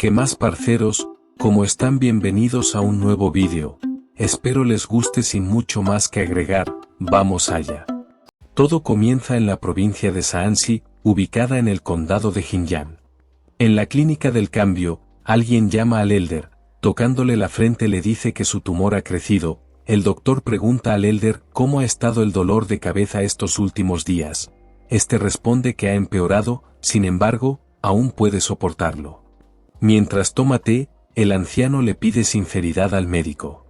¿Qué más, parceros? ¿Cómo están? Bienvenidos a un nuevo vídeo. Espero les guste. Sin mucho más que agregar, vamos allá. Todo comienza en la provincia de Shaanxi, ubicada en el condado de Jinjiang. En la clínica del cambio, alguien llama al Elder, tocándole la frente le dice que su tumor ha crecido. El doctor pregunta al Elder cómo ha estado el dolor de cabeza estos últimos días. Este responde que ha empeorado, sin embargo, aún puede soportarlo. Mientras toma té, el anciano le pide sinceridad al médico.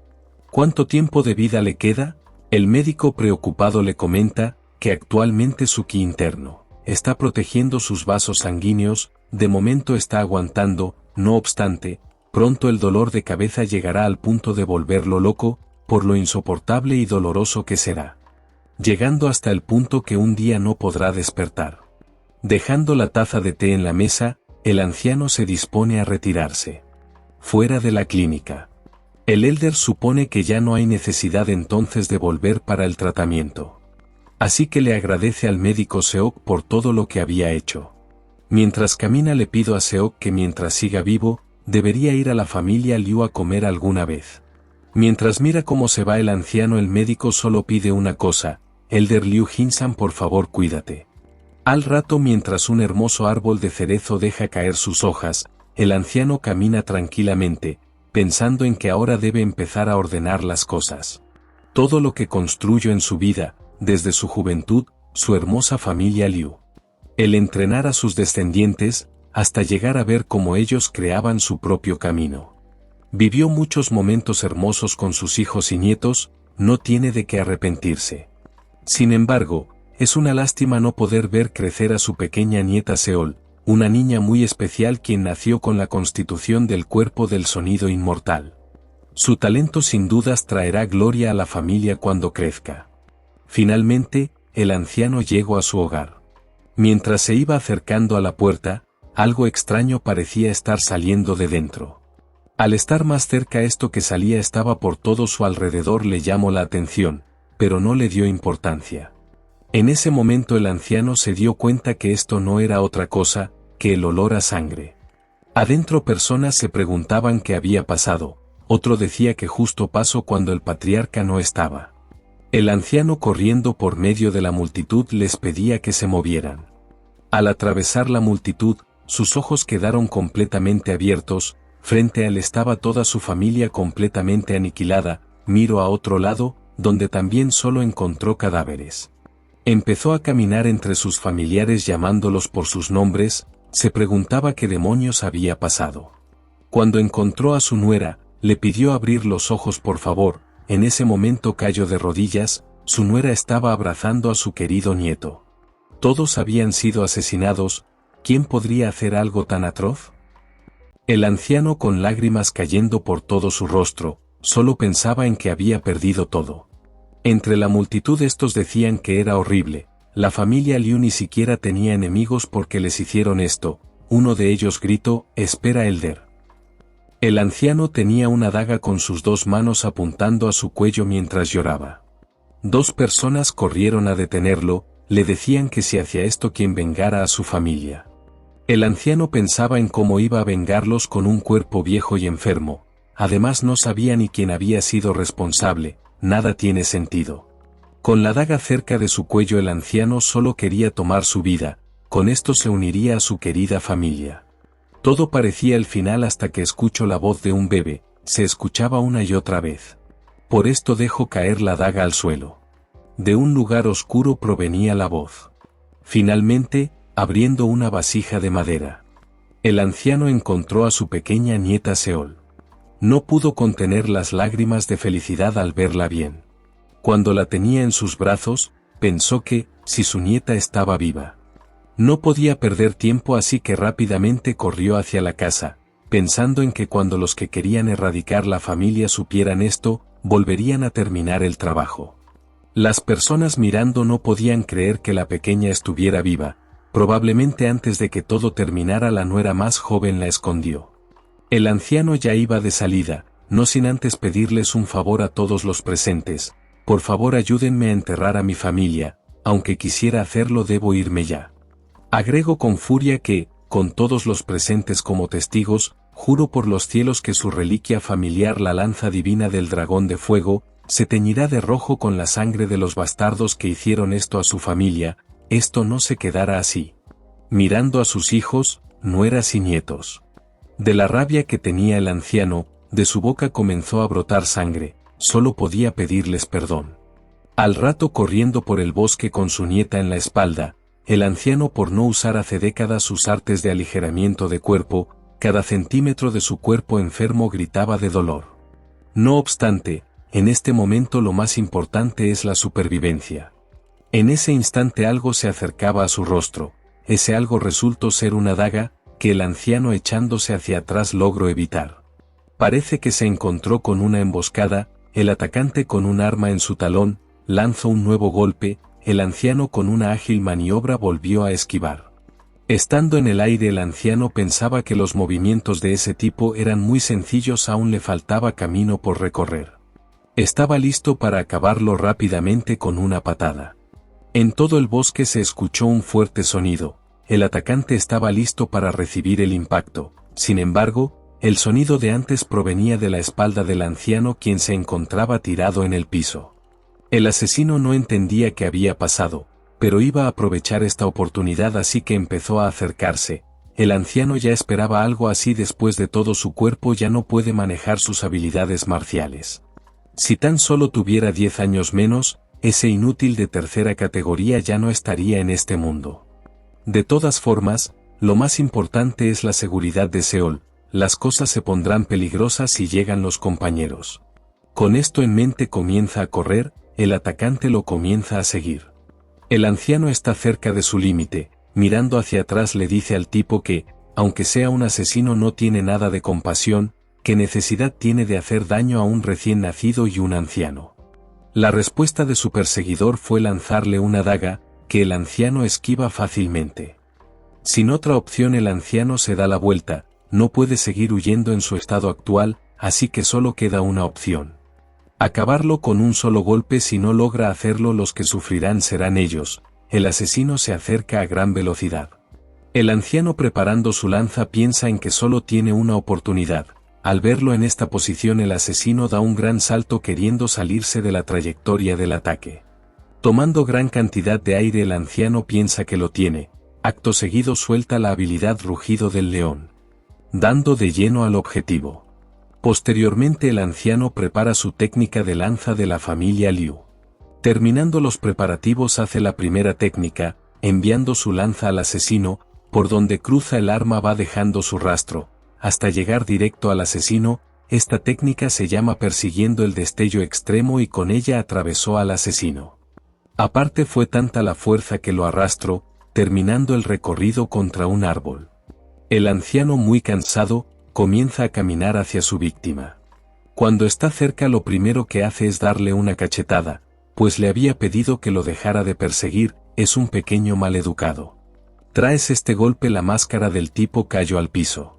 ¿Cuánto tiempo de vida le queda? El médico preocupado le comenta que actualmente su ki interno está protegiendo sus vasos sanguíneos, de momento está aguantando, no obstante, pronto el dolor de cabeza llegará al punto de volverlo loco, por lo insoportable y doloroso que será. Llegando hasta el punto que un día no podrá despertar. Dejando la taza de té en la mesa, el anciano se dispone a retirarse. Fuera de la clínica. El Elder supone que ya no hay necesidad entonces de volver para el tratamiento. Así que le agradece al médico Seok por todo lo que había hecho. Mientras camina le pido a Seok que mientras siga vivo, debería ir a la familia Liu a comer alguna vez. Mientras mira cómo se va el anciano, el médico solo pide una cosa: Elder Liu Jinsan, por favor cuídate. Al rato, mientras un hermoso árbol de cerezo deja caer sus hojas, el anciano camina tranquilamente, pensando en que ahora debe empezar a ordenar las cosas. Todo lo que construyó en su vida, desde su juventud, su hermosa familia Liu. El entrenar a sus descendientes, hasta llegar a ver cómo ellos creaban su propio camino. Vivió muchos momentos hermosos con sus hijos y nietos, no tiene de qué arrepentirse. Sin embargo, es una lástima no poder ver crecer a su pequeña nieta Seol, una niña muy especial quien nació con la constitución del cuerpo del sonido inmortal. Su talento sin dudas traerá gloria a la familia cuando crezca. Finalmente, el anciano llegó a su hogar. Mientras se iba acercando a la puerta, algo extraño parecía estar saliendo de dentro. Al estar más cerca, esto que salía estaba por todo su alrededor le llamó la atención, pero no le dio importancia. En ese momento el anciano se dio cuenta que esto no era otra cosa que el olor a sangre. Adentro personas se preguntaban qué había pasado, otro decía que justo pasó cuando el patriarca no estaba. El anciano, corriendo por medio de la multitud, les pedía que se movieran. Al atravesar la multitud, sus ojos quedaron completamente abiertos, frente a él estaba toda su familia completamente aniquilada. Miró a otro lado, donde también solo encontró cadáveres. Empezó a caminar entre sus familiares llamándolos por sus nombres, se preguntaba qué demonios había pasado. Cuando encontró a su nuera, le pidió abrir los ojos por favor. En ese momento cayó de rodillas, su nuera estaba abrazando a su querido nieto. Todos habían sido asesinados, ¿quién podría hacer algo tan atroz? El anciano, con lágrimas cayendo por todo su rostro, solo pensaba en que había perdido todo. Entre la multitud estos decían que era horrible, la familia Liu ni siquiera tenía enemigos porque les hicieron esto. Uno de ellos gritó: «Espera, Elder». El anciano tenía una daga con sus dos manos apuntando a su cuello mientras lloraba. Dos personas corrieron a detenerlo, le decían que si hacía esto quien vengara a su familia. El anciano pensaba en cómo iba a vengarlos con un cuerpo viejo y enfermo, además no sabía ni quién había sido responsable. Nada tiene sentido. Con la daga cerca de su cuello el anciano solo quería tomar su vida, con esto se uniría a su querida familia. Todo parecía el final hasta que escuchó la voz de un bebé, se escuchaba una y otra vez. Por esto dejó caer la daga al suelo. De un lugar oscuro provenía la voz. Finalmente, abriendo una vasija de madera. El anciano encontró a su pequeña nieta Seol. No pudo contener las lágrimas de felicidad al verla bien. Cuando la tenía en sus brazos, pensó que, si su nieta estaba viva. No podía perder tiempo, así que rápidamente corrió hacia la casa, pensando en que cuando los que querían erradicar la familia supieran esto, volverían a terminar el trabajo. Las personas mirando no podían creer que la pequeña estuviera viva. Probablemente antes de que todo terminara la nuera más joven la escondió. El anciano ya iba de salida, no sin antes pedirles un favor a todos los presentes: por favor ayúdenme a enterrar a mi familia, aunque quisiera hacerlo debo irme ya. Agregó con furia que, con todos los presentes como testigos, juro por los cielos que su reliquia familiar, la lanza divina del dragón de fuego, se teñirá de rojo con la sangre de los bastardos que hicieron esto a su familia, esto no se quedará así. Mirando a sus hijos, nueras y nietos. De la rabia que tenía el anciano, de su boca comenzó a brotar sangre, solo podía pedirles perdón. Al rato, corriendo por el bosque con su nieta en la espalda, el anciano, por no usar hace décadas sus artes de aligeramiento de cuerpo, cada centímetro de su cuerpo enfermo gritaba de dolor. No obstante, en este momento lo más importante es la supervivencia. En ese instante algo se acercaba a su rostro, ese algo resultó ser una daga, que el anciano, echándose hacia atrás, logró evitar. Parece que se encontró con una emboscada, el atacante con un arma en su talón, lanzó un nuevo golpe, el anciano con una ágil maniobra volvió a esquivar. Estando en el aire, el anciano pensaba que los movimientos de ese tipo eran muy sencillos, aún le faltaba camino por recorrer. Estaba listo para acabarlo rápidamente con una patada. En todo el bosque se escuchó un fuerte sonido, el atacante estaba listo para recibir el impacto, sin embargo, el sonido de antes provenía de la espalda del anciano, quien se encontraba tirado en el piso. El asesino no entendía qué había pasado, pero iba a aprovechar esta oportunidad, así que empezó a acercarse. El anciano ya esperaba algo así, después de todo su cuerpo ya no puede manejar sus habilidades marciales. Si tan solo tuviera 10 años menos, ese inútil de tercera categoría ya no estaría en este mundo. De todas formas, lo más importante es la seguridad de Seol, las cosas se pondrán peligrosas si llegan los compañeros. Con esto en mente comienza a correr, el atacante lo comienza a seguir. El anciano está cerca de su límite, mirando hacia atrás le dice al tipo que, aunque sea un asesino, no tiene nada de compasión, ¿qué necesidad tiene de hacer daño a un recién nacido y un anciano? La respuesta de su perseguidor fue lanzarle una daga, que el anciano esquiva fácilmente. Sin otra opción, el anciano se da la vuelta, no puede seguir huyendo en su estado actual, así que solo queda una opción. Acabarlo con un solo golpe. Si no logra hacerlo, los que sufrirán serán ellos. El asesino se acerca a gran velocidad. El anciano, preparando su lanza, piensa en que solo tiene una oportunidad. Al verlo en esta posición, el asesino da un gran salto queriendo salirse de la trayectoria del ataque. Tomando gran cantidad de aire, el anciano piensa que lo tiene. Acto seguido suelta la habilidad Rugido del León, dando de lleno al objetivo. Posteriormente, el anciano prepara su técnica de lanza de la familia Liu. Terminando los preparativos, hace la primera técnica, enviando su lanza al asesino, por donde cruza el arma va dejando su rastro, hasta llegar directo al asesino. Esta técnica se llama persiguiendo el destello extremo y con ella atravesó al asesino. Aparte, fue tanta la fuerza que lo arrastró, terminando el recorrido contra un árbol. El anciano, muy cansado, comienza a caminar hacia su víctima. Cuando está cerca, lo primero que hace es darle una cachetada, pues le había pedido que lo dejara de perseguir, es un pequeño maleducado. Tras este golpe, la máscara del tipo cayó al piso.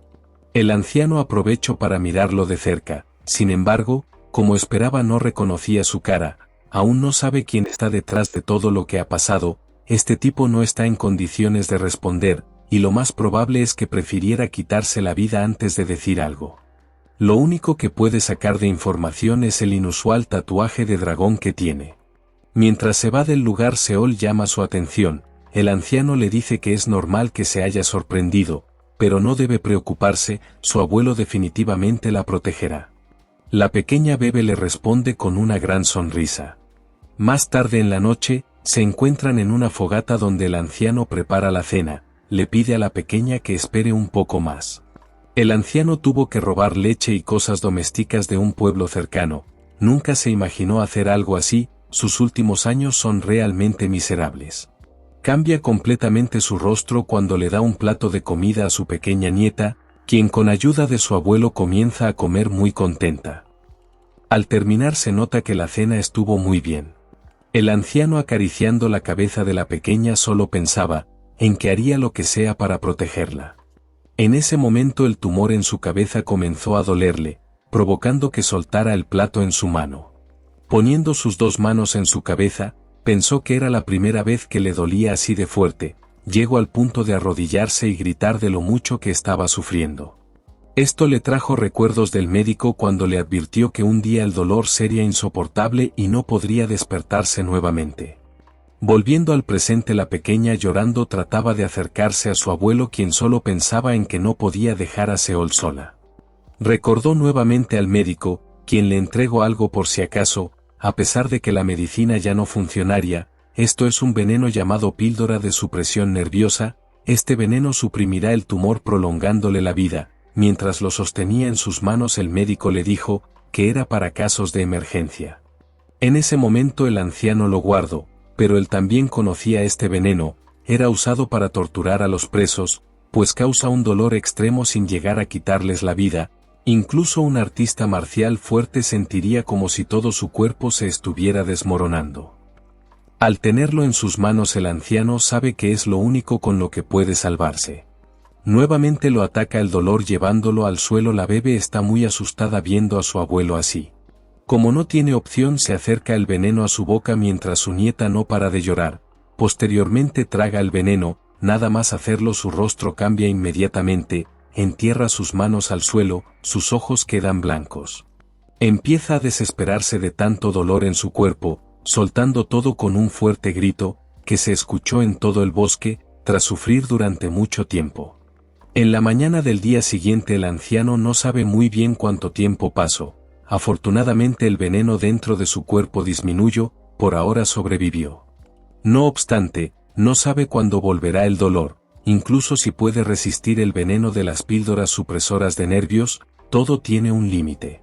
El anciano aprovechó para mirarlo de cerca, sin embargo, como esperaba, no reconocía su cara, aún no sabe quién está detrás de todo lo que ha pasado. Este tipo no está en condiciones de responder, y lo más probable es que prefiriera quitarse la vida antes de decir algo. Lo único que puede sacar de información es el inusual tatuaje de dragón que tiene. Mientras se va del lugar, Seol llama su atención. El anciano le dice que es normal que se haya sorprendido, pero no debe preocuparse, su abuelo definitivamente la protegerá. La pequeña Bebe le responde con una gran sonrisa. Más tarde en la noche, se encuentran en una fogata donde el anciano prepara la cena. Le pide a la pequeña que espere un poco más. El anciano tuvo que robar leche y cosas domésticas de un pueblo cercano. Nunca se imaginó hacer algo así, sus últimos años son realmente miserables. Cambia completamente su rostro cuando le da un plato de comida a su pequeña nieta, quien con ayuda de su abuelo comienza a comer muy contenta. Al terminar, se nota que la cena estuvo muy bien. El anciano, acariciando la cabeza de la pequeña, solo pensaba en que haría lo que sea para protegerla. En ese momento, el tumor en su cabeza comenzó a dolerle, provocando que soltara el plato en su mano. Poniendo sus dos manos en su cabeza, pensó que era la primera vez que le dolía así de fuerte. Llegó al punto de arrodillarse y gritar de lo mucho que estaba sufriendo. Esto le trajo recuerdos del médico cuando le advirtió que un día el dolor sería insoportable y no podría despertarse nuevamente. Volviendo al presente, la pequeña llorando trataba de acercarse a su abuelo, quien solo pensaba en que no podía dejar a Seol sola. Recordó nuevamente al médico, quien le entregó algo por si acaso, a pesar de que la medicina ya no funcionaría. Esto es un veneno llamado píldora de supresión nerviosa. Este veneno suprimirá el tumor prolongándole la vida. Mientras lo sostenía en sus manos, el médico le dijo que era para casos de emergencia. En ese momento el anciano lo guardó, pero él también conocía este veneno. Era usado para torturar a los presos, pues causa un dolor extremo sin llegar a quitarles la vida. Incluso un artista marcial fuerte sentiría como si todo su cuerpo se estuviera desmoronando. Al tenerlo en sus manos, el anciano sabe que es lo único con lo que puede salvarse. Nuevamente lo ataca el dolor, llevándolo al suelo. La bebé está muy asustada viendo a su abuelo así. Como no tiene opción, se acerca el veneno a su boca mientras su nieta no para de llorar. Posteriormente traga el veneno. Nada más hacerlo, su rostro cambia inmediatamente, entierra sus manos al suelo, sus ojos quedan blancos. Empieza a desesperarse de tanto dolor en su cuerpo, soltando todo con un fuerte grito, que se escuchó en todo el bosque, tras sufrir durante mucho tiempo. En la mañana del día siguiente, el anciano no sabe muy bien cuánto tiempo pasó. Afortunadamente el veneno dentro de su cuerpo disminuyó, por ahora sobrevivió. No obstante, no sabe cuándo volverá el dolor, incluso si puede resistir el veneno de las píldoras supresoras de nervios. Todo tiene un límite.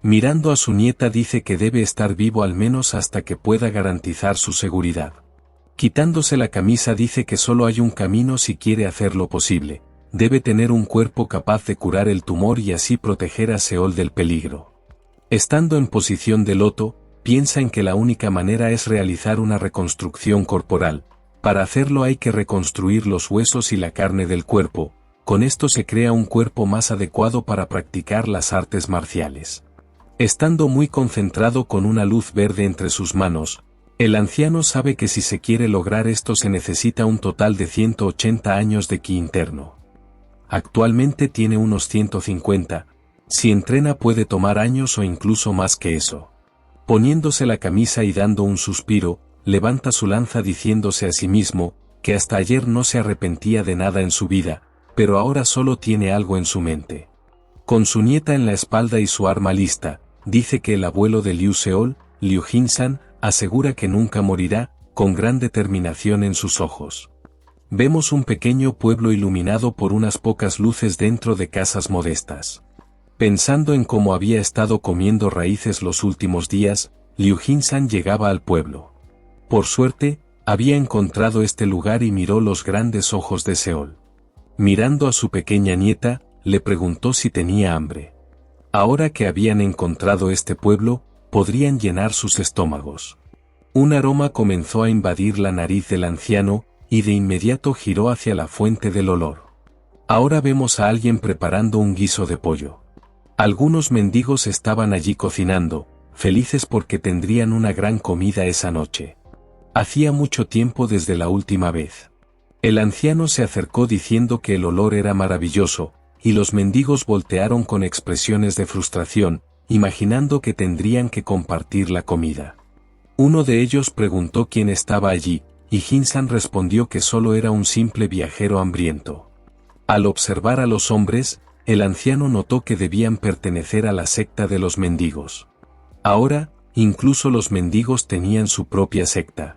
Mirando a su nieta, dice que debe estar vivo al menos hasta que pueda garantizar su seguridad. Quitándose la camisa, dice que solo hay un camino si quiere hacerlo posible. Debe tener un cuerpo capaz de curar el tumor y así proteger a Seol del peligro. Estando en posición de loto, piensa en que la única manera es realizar una reconstrucción corporal. Para hacerlo hay que reconstruir los huesos y la carne del cuerpo. Con esto se crea un cuerpo más adecuado para practicar las artes marciales. Estando muy concentrado con una luz verde entre sus manos, el anciano sabe que si se quiere lograr esto se necesita un total de 180 años de ki interno. Actualmente tiene unos 150, si entrena puede tomar años o incluso más que eso. Poniéndose la camisa y dando un suspiro, levanta su lanza diciéndose a sí mismo, que hasta ayer no se arrepentía de nada en su vida, pero ahora solo tiene algo en su mente. Con su nieta en la espalda y su arma lista, dice que el abuelo de Liu Seol, Liu Jinsan, asegura que nunca morirá, con gran determinación en sus ojos. Vemos un pequeño pueblo iluminado por unas pocas luces dentro de casas modestas. Pensando en cómo había estado comiendo raíces los últimos días, Liu Jinsan llegaba al pueblo. Por suerte, había encontrado este lugar y miró los grandes ojos de Seol. Mirando a su pequeña nieta, le preguntó si tenía hambre. Ahora que habían encontrado este pueblo, podrían llenar sus estómagos. Un aroma comenzó a invadir la nariz del anciano, y de inmediato giró hacia la fuente del olor. Ahora vemos a alguien preparando un guiso de pollo. Algunos mendigos estaban allí cocinando, felices porque tendrían una gran comida esa noche. Hacía mucho tiempo desde la última vez. El anciano se acercó diciendo que el olor era maravilloso, y los mendigos voltearon con expresiones de frustración, imaginando que tendrían que compartir la comida. Uno de ellos preguntó quién estaba allí, y Jinsan respondió que solo era un simple viajero hambriento. Al observar a los hombres, el anciano notó que debían pertenecer a la secta de los mendigos. Ahora, incluso los mendigos tenían su propia secta.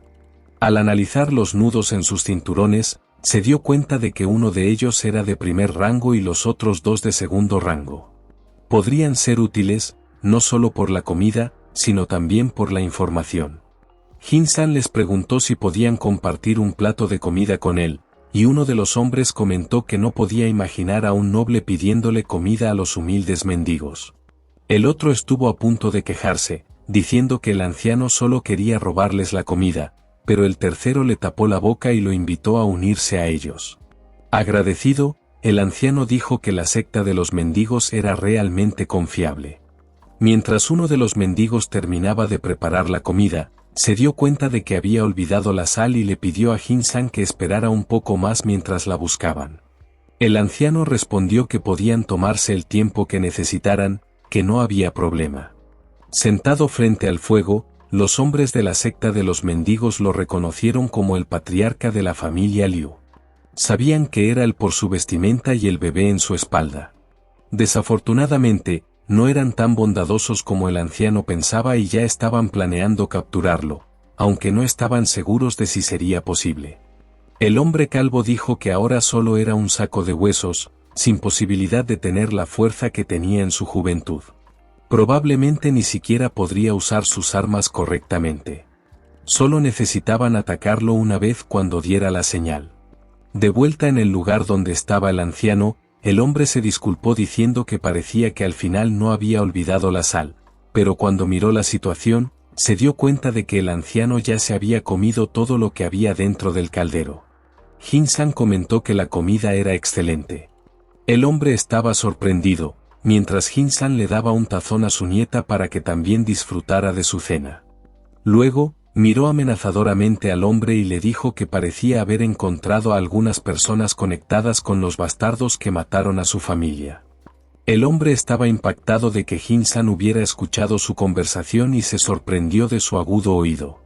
Al analizar los nudos en sus cinturones, se dio cuenta de que uno de ellos era de primer rango y los otros dos de segundo rango. Podrían ser útiles, no solo por la comida, sino también por la información. Jinsan les preguntó si podían compartir un plato de comida con él, y uno de los hombres comentó que no podía imaginar a un noble pidiéndole comida a los humildes mendigos. El otro estuvo a punto de quejarse, diciendo que el anciano solo quería robarles la comida, pero el tercero le tapó la boca y lo invitó a unirse a ellos. Agradecido, el anciano dijo que la secta de los mendigos era realmente confiable. Mientras uno de los mendigos terminaba de preparar la comida, se dio cuenta de que había olvidado la sal y le pidió a Jinsan que esperara un poco más mientras la buscaban. El anciano respondió que podían tomarse el tiempo que necesitaran, que no había problema. Sentado frente al fuego, los hombres de la secta de los mendigos lo reconocieron como el patriarca de la familia Liu. Sabían que era él por su vestimenta y el bebé en su espalda. Desafortunadamente, no eran tan bondadosos como el anciano pensaba y ya estaban planeando capturarlo, aunque no estaban seguros de si sería posible. El hombre calvo dijo que ahora solo era un saco de huesos, sin posibilidad de tener la fuerza que tenía en su juventud. Probablemente ni siquiera podría usar sus armas correctamente. Solo necesitaban atacarlo una vez cuando diera la señal. De vuelta en el lugar donde estaba el anciano, el hombre se disculpó diciendo que parecía que al final no había olvidado la sal, pero cuando miró la situación, se dio cuenta de que el anciano ya se había comido todo lo que había dentro del caldero. Jin-san comentó que la comida era excelente. El hombre estaba sorprendido, mientras Jin-san le daba un tazón a su nieta para que también disfrutara de su cena. Luego, miró amenazadoramente al hombre y le dijo que parecía haber encontrado a algunas personas conectadas con los bastardos que mataron a su familia. El hombre estaba impactado de que Jin-san hubiera escuchado su conversación y se sorprendió de su agudo oído.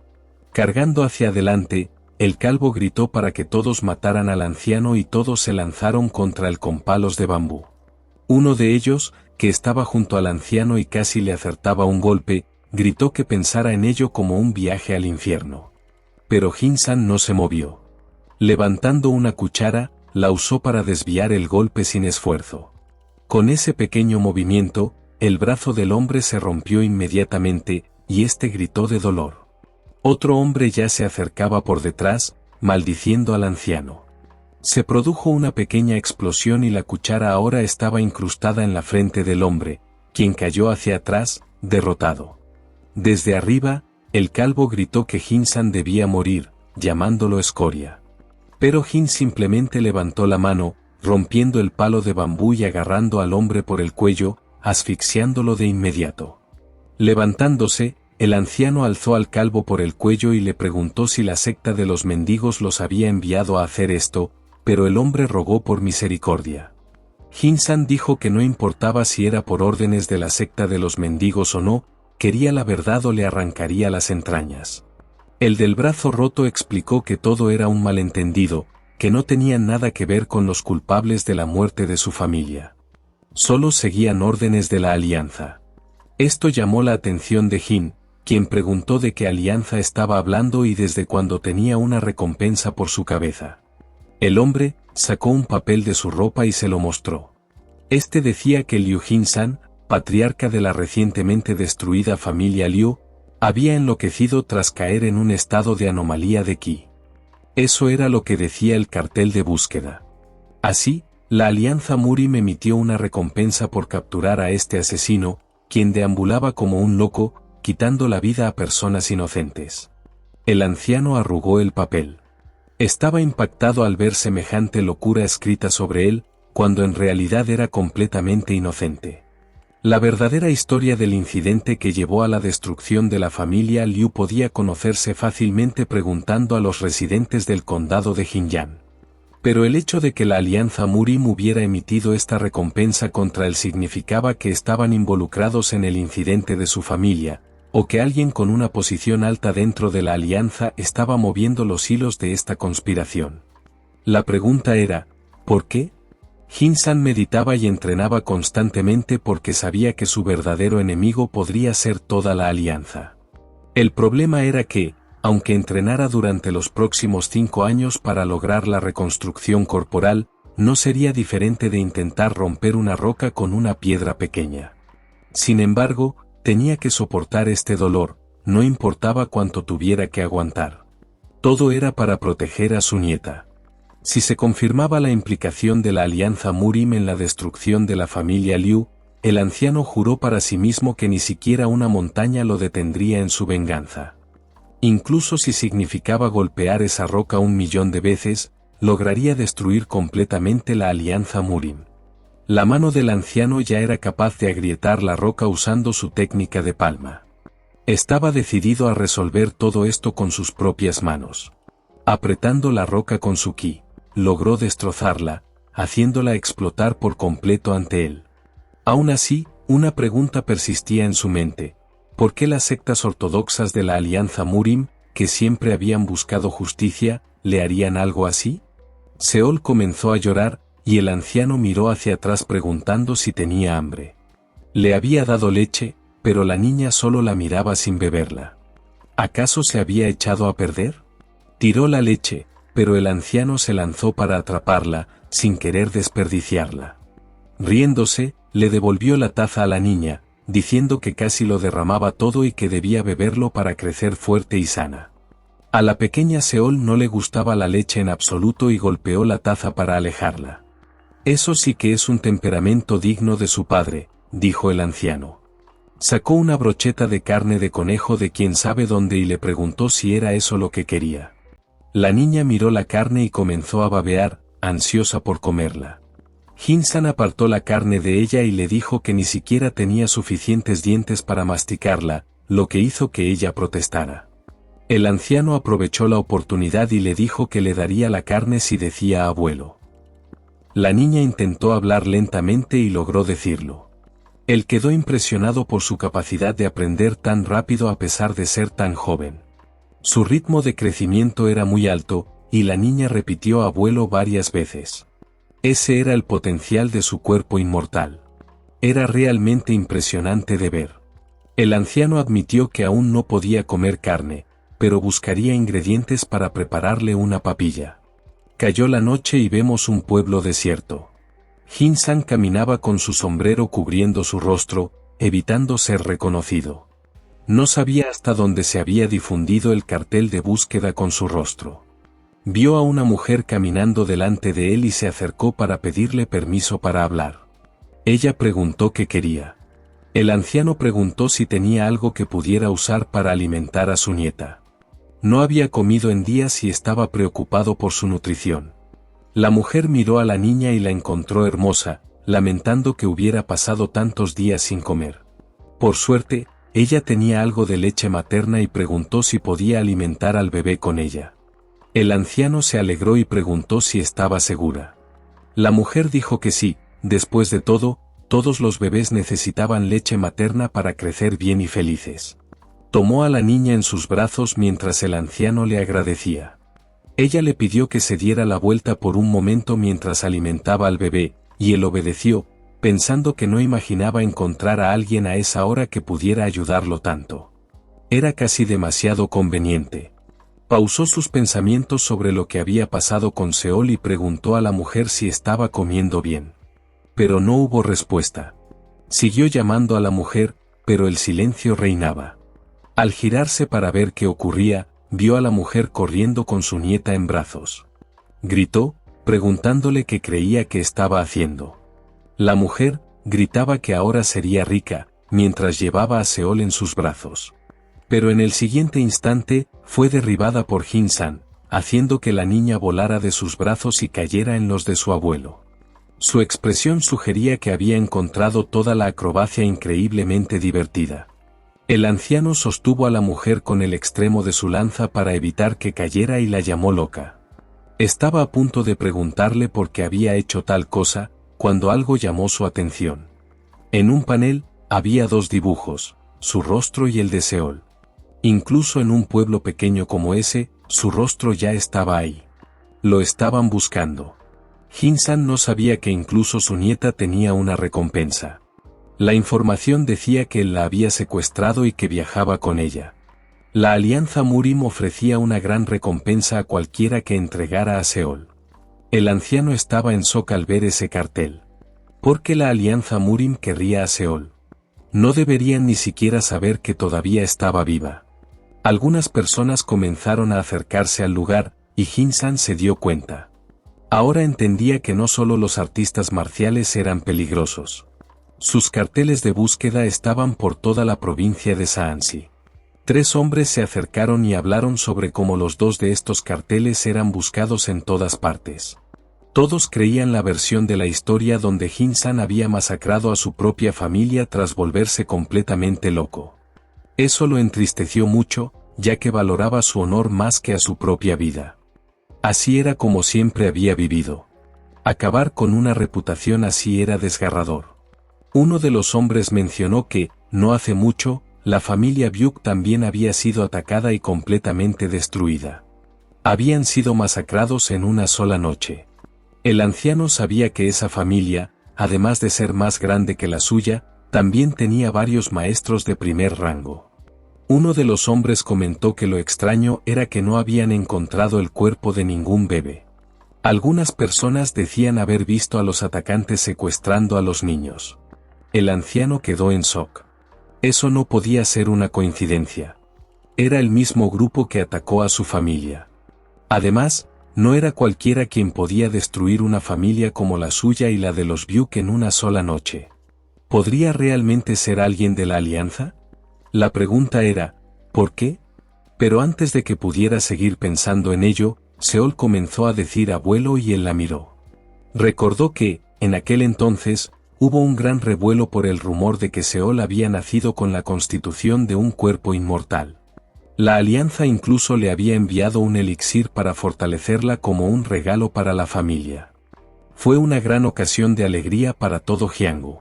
Cargando hacia adelante, el calvo gritó para que todos mataran al anciano y todos se lanzaron contra él con palos de bambú. Uno de ellos, que estaba junto al anciano y casi le acertaba un golpe, gritó que pensara en ello como un viaje al infierno. Pero Jin-san no se movió. Levantando una cuchara, la usó para desviar el golpe sin esfuerzo. Con ese pequeño movimiento, el brazo del hombre se rompió inmediatamente, y éste gritó de dolor. Otro hombre ya se acercaba por detrás, maldiciendo al anciano. Se produjo una pequeña explosión y la cuchara ahora estaba incrustada en la frente del hombre, quien cayó hacia atrás, derrotado. Desde arriba, el calvo gritó que Jin-san debía morir, llamándolo escoria. Pero Jin simplemente levantó la mano, rompiendo el palo de bambú y agarrando al hombre por el cuello, asfixiándolo de inmediato. Levantándose, el anciano alzó al calvo por el cuello y le preguntó si la secta de los mendigos los había enviado a hacer esto, pero el hombre rogó por misericordia. Jin-san dijo que no importaba si era por órdenes de la secta de los mendigos o no, quería la verdad o le arrancaría las entrañas. El del brazo roto explicó que todo era un malentendido, que no tenían nada que ver con los culpables de la muerte de su familia. Solo seguían órdenes de la alianza. Esto llamó la atención de Jin, quien preguntó de qué alianza estaba hablando y desde cuándo tenía una recompensa por su cabeza. El hombre sacó un papel de su ropa y se lo mostró. Este decía que Liu Jin-san, patriarca de la recientemente destruida familia Liu, había enloquecido tras caer en un estado de anomalía de ki. Eso era lo que decía el cartel de búsqueda. Así, la alianza Murim emitió una recompensa por capturar a este asesino, quien deambulaba como un loco, quitando la vida a personas inocentes. El anciano arrugó el papel. Estaba impactado al ver semejante locura escrita sobre él, cuando en realidad era completamente inocente. La verdadera historia del incidente que llevó a la destrucción de la familia Liu podía conocerse fácilmente preguntando a los residentes del condado de Jinyan. Pero el hecho de que la alianza Murim hubiera emitido esta recompensa contra él significaba que estaban involucrados en el incidente de su familia, o que alguien con una posición alta dentro de la alianza estaba moviendo los hilos de esta conspiración. La pregunta era, ¿por qué? Jin-san meditaba y entrenaba constantemente porque sabía que su verdadero enemigo podría ser toda la alianza. El problema era que, aunque entrenara durante los próximos 5 años para lograr la reconstrucción corporal, no sería diferente de intentar romper una roca con una piedra pequeña. Sin embargo, tenía que soportar este dolor, no importaba cuánto tuviera que aguantar. Todo era para proteger a su nieta. Si se confirmaba la implicación de la alianza Murim en la destrucción de la familia Liu, el anciano juró para sí mismo que ni siquiera una montaña lo detendría en su venganza. Incluso si significaba golpear esa roca 1.000.000 de veces, lograría destruir completamente la alianza Murim. La mano del anciano ya era capaz de agrietar la roca usando su técnica de palma. Estaba decidido a resolver todo esto con sus propias manos. Apretando la roca con su ki, logró destrozarla, haciéndola explotar por completo ante él. Aún así, una pregunta persistía en su mente. ¿Por qué las sectas ortodoxas de la Alianza Murim, que siempre habían buscado justicia, le harían algo así? Seol comenzó a llorar, y el anciano miró hacia atrás preguntando si tenía hambre. Le había dado leche, pero la niña solo la miraba sin beberla. ¿Acaso se había echado a perder? Tiró la leche, pero el anciano se lanzó para atraparla, sin querer desperdiciarla. Riéndose, le devolvió la taza a la niña, diciendo que casi lo derramaba todo y que debía beberlo para crecer fuerte y sana. A la pequeña Seol no le gustaba la leche en absoluto y golpeó la taza para alejarla. Eso sí que es un temperamento digno de su padre, dijo el anciano. Sacó una brocheta de carne de conejo de quién sabe dónde y le preguntó si era eso lo que quería. La niña miró la carne y comenzó a babear, ansiosa por comerla. Jin-san apartó la carne de ella y le dijo que ni siquiera tenía suficientes dientes para masticarla, lo que hizo que ella protestara. El anciano aprovechó la oportunidad y le dijo que le daría la carne si decía abuelo. La niña intentó hablar lentamente y logró decirlo. Él quedó impresionado por su capacidad de aprender tan rápido a pesar de ser tan joven. Su ritmo de crecimiento era muy alto, y la niña repitió abuelo varias veces. Ese era el potencial de su cuerpo inmortal. Era realmente impresionante de ver. El anciano admitió que aún no podía comer carne, pero buscaría ingredientes para prepararle una papilla. Cayó la noche y vemos un pueblo desierto. Jin-san caminaba con su sombrero cubriendo su rostro, evitando ser reconocido. No sabía hasta dónde se había difundido el cartel de búsqueda con su rostro. Vio a una mujer caminando delante de él y se acercó para pedirle permiso para hablar. Ella preguntó qué quería. El anciano preguntó si tenía algo que pudiera usar para alimentar a su nieta. No había comido en días y estaba preocupado por su nutrición. La mujer miró a la niña y la encontró hermosa, lamentando que hubiera pasado tantos días sin comer. Por suerte, ella tenía algo de leche materna y preguntó si podía alimentar al bebé con ella. El anciano se alegró y preguntó si estaba segura. La mujer dijo que sí, después de todo, todos los bebés necesitaban leche materna para crecer bien y felices. Tomó a la niña en sus brazos mientras el anciano le agradecía. Ella le pidió que se diera la vuelta por un momento mientras alimentaba al bebé, y él obedeció, pensando que no imaginaba encontrar a alguien a esa hora que pudiera ayudarlo tanto. Era casi demasiado conveniente. Pausó sus pensamientos sobre lo que había pasado con Seol y preguntó a la mujer si estaba comiendo bien. Pero no hubo respuesta. Siguió llamando a la mujer, pero el silencio reinaba. Al girarse para ver qué ocurría, vio a la mujer corriendo con su nieta en brazos. Gritó, preguntándole qué creía que estaba haciendo. La mujer gritaba que ahora sería rica, mientras llevaba a Seol en sus brazos. Pero en el siguiente instante, fue derribada por Jin-san, haciendo que la niña volara de sus brazos y cayera en los de su abuelo. Su expresión sugería que había encontrado toda la acrobacia increíblemente divertida. El anciano sostuvo a la mujer con el extremo de su lanza para evitar que cayera y la llamó loca. Estaba a punto de preguntarle por qué había hecho tal cosa, cuando algo llamó su atención. En un panel, había dos dibujos, su rostro y el de Seol. Incluso en un pueblo pequeño como ese, su rostro ya estaba ahí. Lo estaban buscando. Jin-san no sabía que incluso su nieta tenía una recompensa. La información decía que él la había secuestrado y que viajaba con ella. La Alianza Murim ofrecía una gran recompensa a cualquiera que entregara a Seol. El anciano estaba en shock al ver ese cartel. ¿Por qué la Alianza Murim querría a Seol? No deberían ni siquiera saber que todavía estaba viva. Algunas personas comenzaron a acercarse al lugar, y Jin-san se dio cuenta. Ahora entendía que no solo los artistas marciales eran peligrosos. Sus carteles de búsqueda estaban por toda la provincia de Shaanxi. 3 hombres se acercaron y hablaron sobre cómo los 2 de estos carteles eran buscados en todas partes. Todos creían la versión de la historia donde Jin-san había masacrado a su propia familia tras volverse completamente loco. Eso lo entristeció mucho, ya que valoraba su honor más que a su propia vida. Así era como siempre había vivido. Acabar con una reputación así era desgarrador. Uno de los hombres mencionó que, no hace mucho, la familia Buick también había sido atacada y completamente destruida. Habían sido masacrados en una sola noche. El anciano sabía que esa familia, además de ser más grande que la suya, también tenía varios maestros de primer rango. Uno de los hombres comentó que lo extraño era que no habían encontrado el cuerpo de ningún bebé. Algunas personas decían haber visto a los atacantes secuestrando a los niños. El anciano quedó en shock. Eso no podía ser una coincidencia. Era el mismo grupo que atacó a su familia. Además, no era cualquiera quien podía destruir una familia como la suya y la de los Buick en una sola noche. ¿Podría realmente ser alguien de la Alianza? La pregunta era, ¿por qué? Pero antes de que pudiera seguir pensando en ello, Seol comenzó a decir abuelo y él la miró. Recordó que, en aquel entonces, hubo un gran revuelo por el rumor de que Seol había nacido con la constitución de un cuerpo inmortal. La Alianza incluso le había enviado un elixir para fortalecerla como un regalo para la familia. Fue una gran ocasión de alegría para todo Jianghu.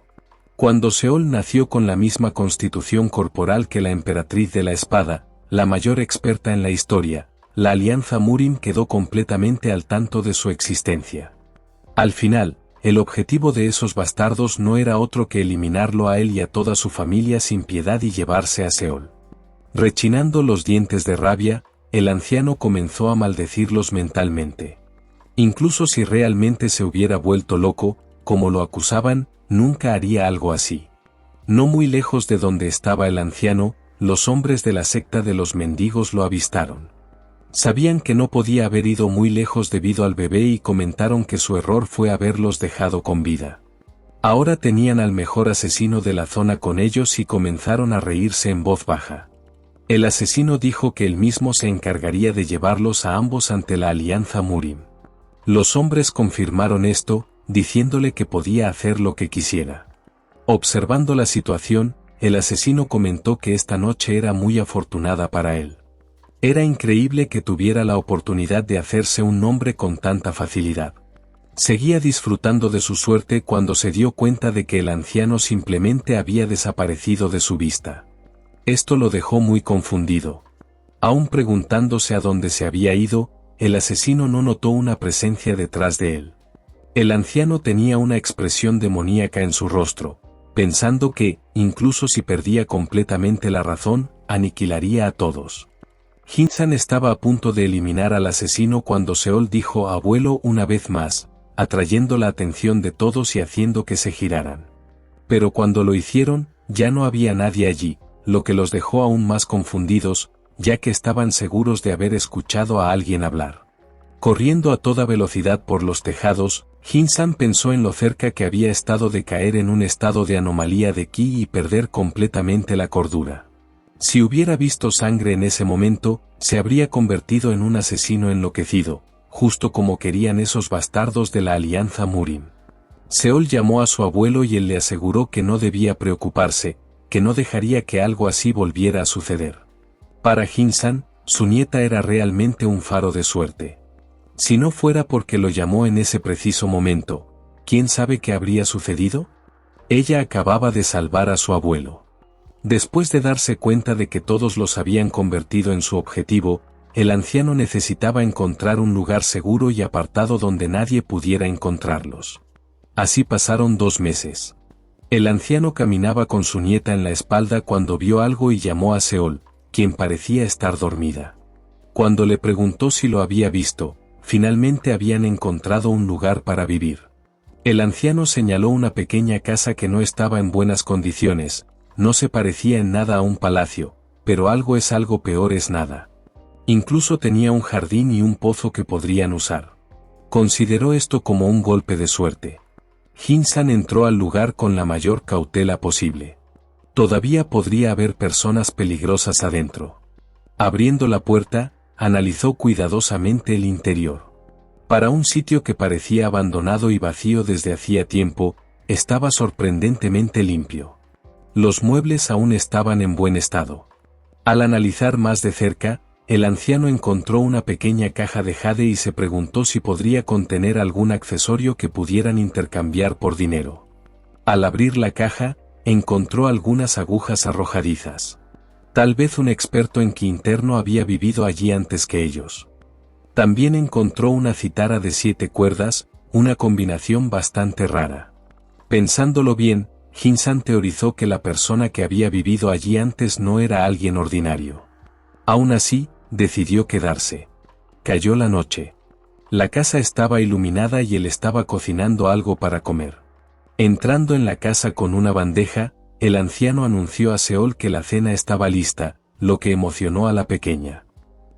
Cuando Seol nació con la misma constitución corporal que la emperatriz de la espada, la mayor experta en la historia, la Alianza Murim quedó completamente al tanto de su existencia. Al final, el objetivo de esos bastardos no era otro que eliminarlo a él y a toda su familia sin piedad y llevarse a Seol. Rechinando los dientes de rabia, el anciano comenzó a maldecirlos mentalmente. Incluso si realmente se hubiera vuelto loco, como lo acusaban, nunca haría algo así. No muy lejos de donde estaba el anciano, los hombres de la secta de los mendigos lo avistaron. Sabían que no podía haber ido muy lejos debido al bebé y comentaron que su error fue haberlos dejado con vida. Ahora tenían al mejor asesino de la zona con ellos y comenzaron a reírse en voz baja. El asesino dijo que él mismo se encargaría de llevarlos a ambos ante la Alianza Murim. Los hombres confirmaron esto, diciéndole que podía hacer lo que quisiera. Observando la situación, el asesino comentó que esta noche era muy afortunada para él. Era increíble que tuviera la oportunidad de hacerse un nombre con tanta facilidad. Seguía disfrutando de su suerte cuando se dio cuenta de que el anciano simplemente había desaparecido de su vista. Esto lo dejó muy confundido. Aún preguntándose a dónde se había ido, el asesino no notó una presencia detrás de él. El anciano tenía una expresión demoníaca en su rostro, pensando que, incluso si perdía completamente la razón, aniquilaría a todos. Jin-san estaba a punto de eliminar al asesino cuando Seol dijo abuelo una vez más, atrayendo la atención de todos y haciendo que se giraran. Pero cuando lo hicieron, ya no había nadie allí, lo que los dejó aún más confundidos, ya que estaban seguros de haber escuchado a alguien hablar. Corriendo a toda velocidad por los tejados, Jin-san pensó en lo cerca que había estado de caer en un estado de anomalía de ki y perder completamente la cordura. Si hubiera visto sangre en ese momento, se habría convertido en un asesino enloquecido, justo como querían esos bastardos de la Alianza Murim. Seol llamó a su abuelo y él le aseguró que no debía preocuparse, que no dejaría que algo así volviera a suceder. Para Jin-san, su nieta era realmente un faro de suerte. Si no fuera porque lo llamó en ese preciso momento, ¿quién sabe qué habría sucedido? Ella acababa de salvar a su abuelo. Después de darse cuenta de que todos los habían convertido en su objetivo, el anciano necesitaba encontrar un lugar seguro y apartado donde nadie pudiera encontrarlos. Así pasaron 2 meses. El anciano caminaba con su nieta en la espalda cuando vio algo y llamó a Seol, quien parecía estar dormida. Cuando le preguntó si lo había visto, finalmente habían encontrado un lugar para vivir. El anciano señaló una pequeña casa que no estaba en buenas condiciones, no se parecía en nada a un palacio, pero algo es algo, peor es nada. Incluso tenía un jardín y un pozo que podrían usar. Consideró esto como un golpe de suerte. Jin-san entró al lugar con la mayor cautela posible. Todavía podría haber personas peligrosas adentro. Abriendo la puerta, analizó cuidadosamente el interior. Para un sitio que parecía abandonado y vacío desde hacía tiempo, estaba sorprendentemente limpio. Los muebles aún estaban en buen estado. Al analizar más de cerca, el anciano encontró una pequeña caja de jade y se preguntó si podría contener algún accesorio que pudieran intercambiar por dinero. Al abrir la caja, encontró algunas agujas arrojadizas. Tal vez un experto en quinterno había vivido allí antes que ellos. También encontró una citara de 7 cuerdas, una combinación bastante rara. Pensándolo bien, Jin-san teorizó que la persona que había vivido allí antes no era alguien ordinario. Aún así, decidió quedarse. Cayó la noche. La casa estaba iluminada y él estaba cocinando algo para comer. Entrando en la casa con una bandeja, el anciano anunció a Seol que la cena estaba lista, lo que emocionó a la pequeña.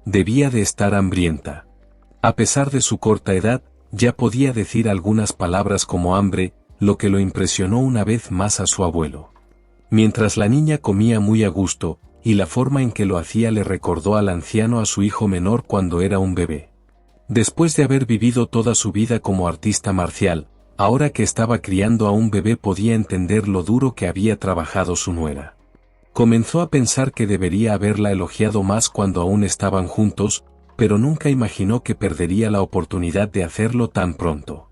Debía de estar hambrienta. A pesar de su corta edad, ya podía decir algunas palabras como hambre, lo que lo impresionó una vez más a su abuelo. Mientras la niña comía muy a gusto, y la forma en que lo hacía le recordó al anciano a su hijo menor cuando era un bebé. Después de haber vivido toda su vida como artista marcial, ahora que estaba criando a un bebé podía entender lo duro que había trabajado su nuera. Comenzó a pensar que debería haberla elogiado más cuando aún estaban juntos, pero nunca imaginó que perdería la oportunidad de hacerlo tan pronto.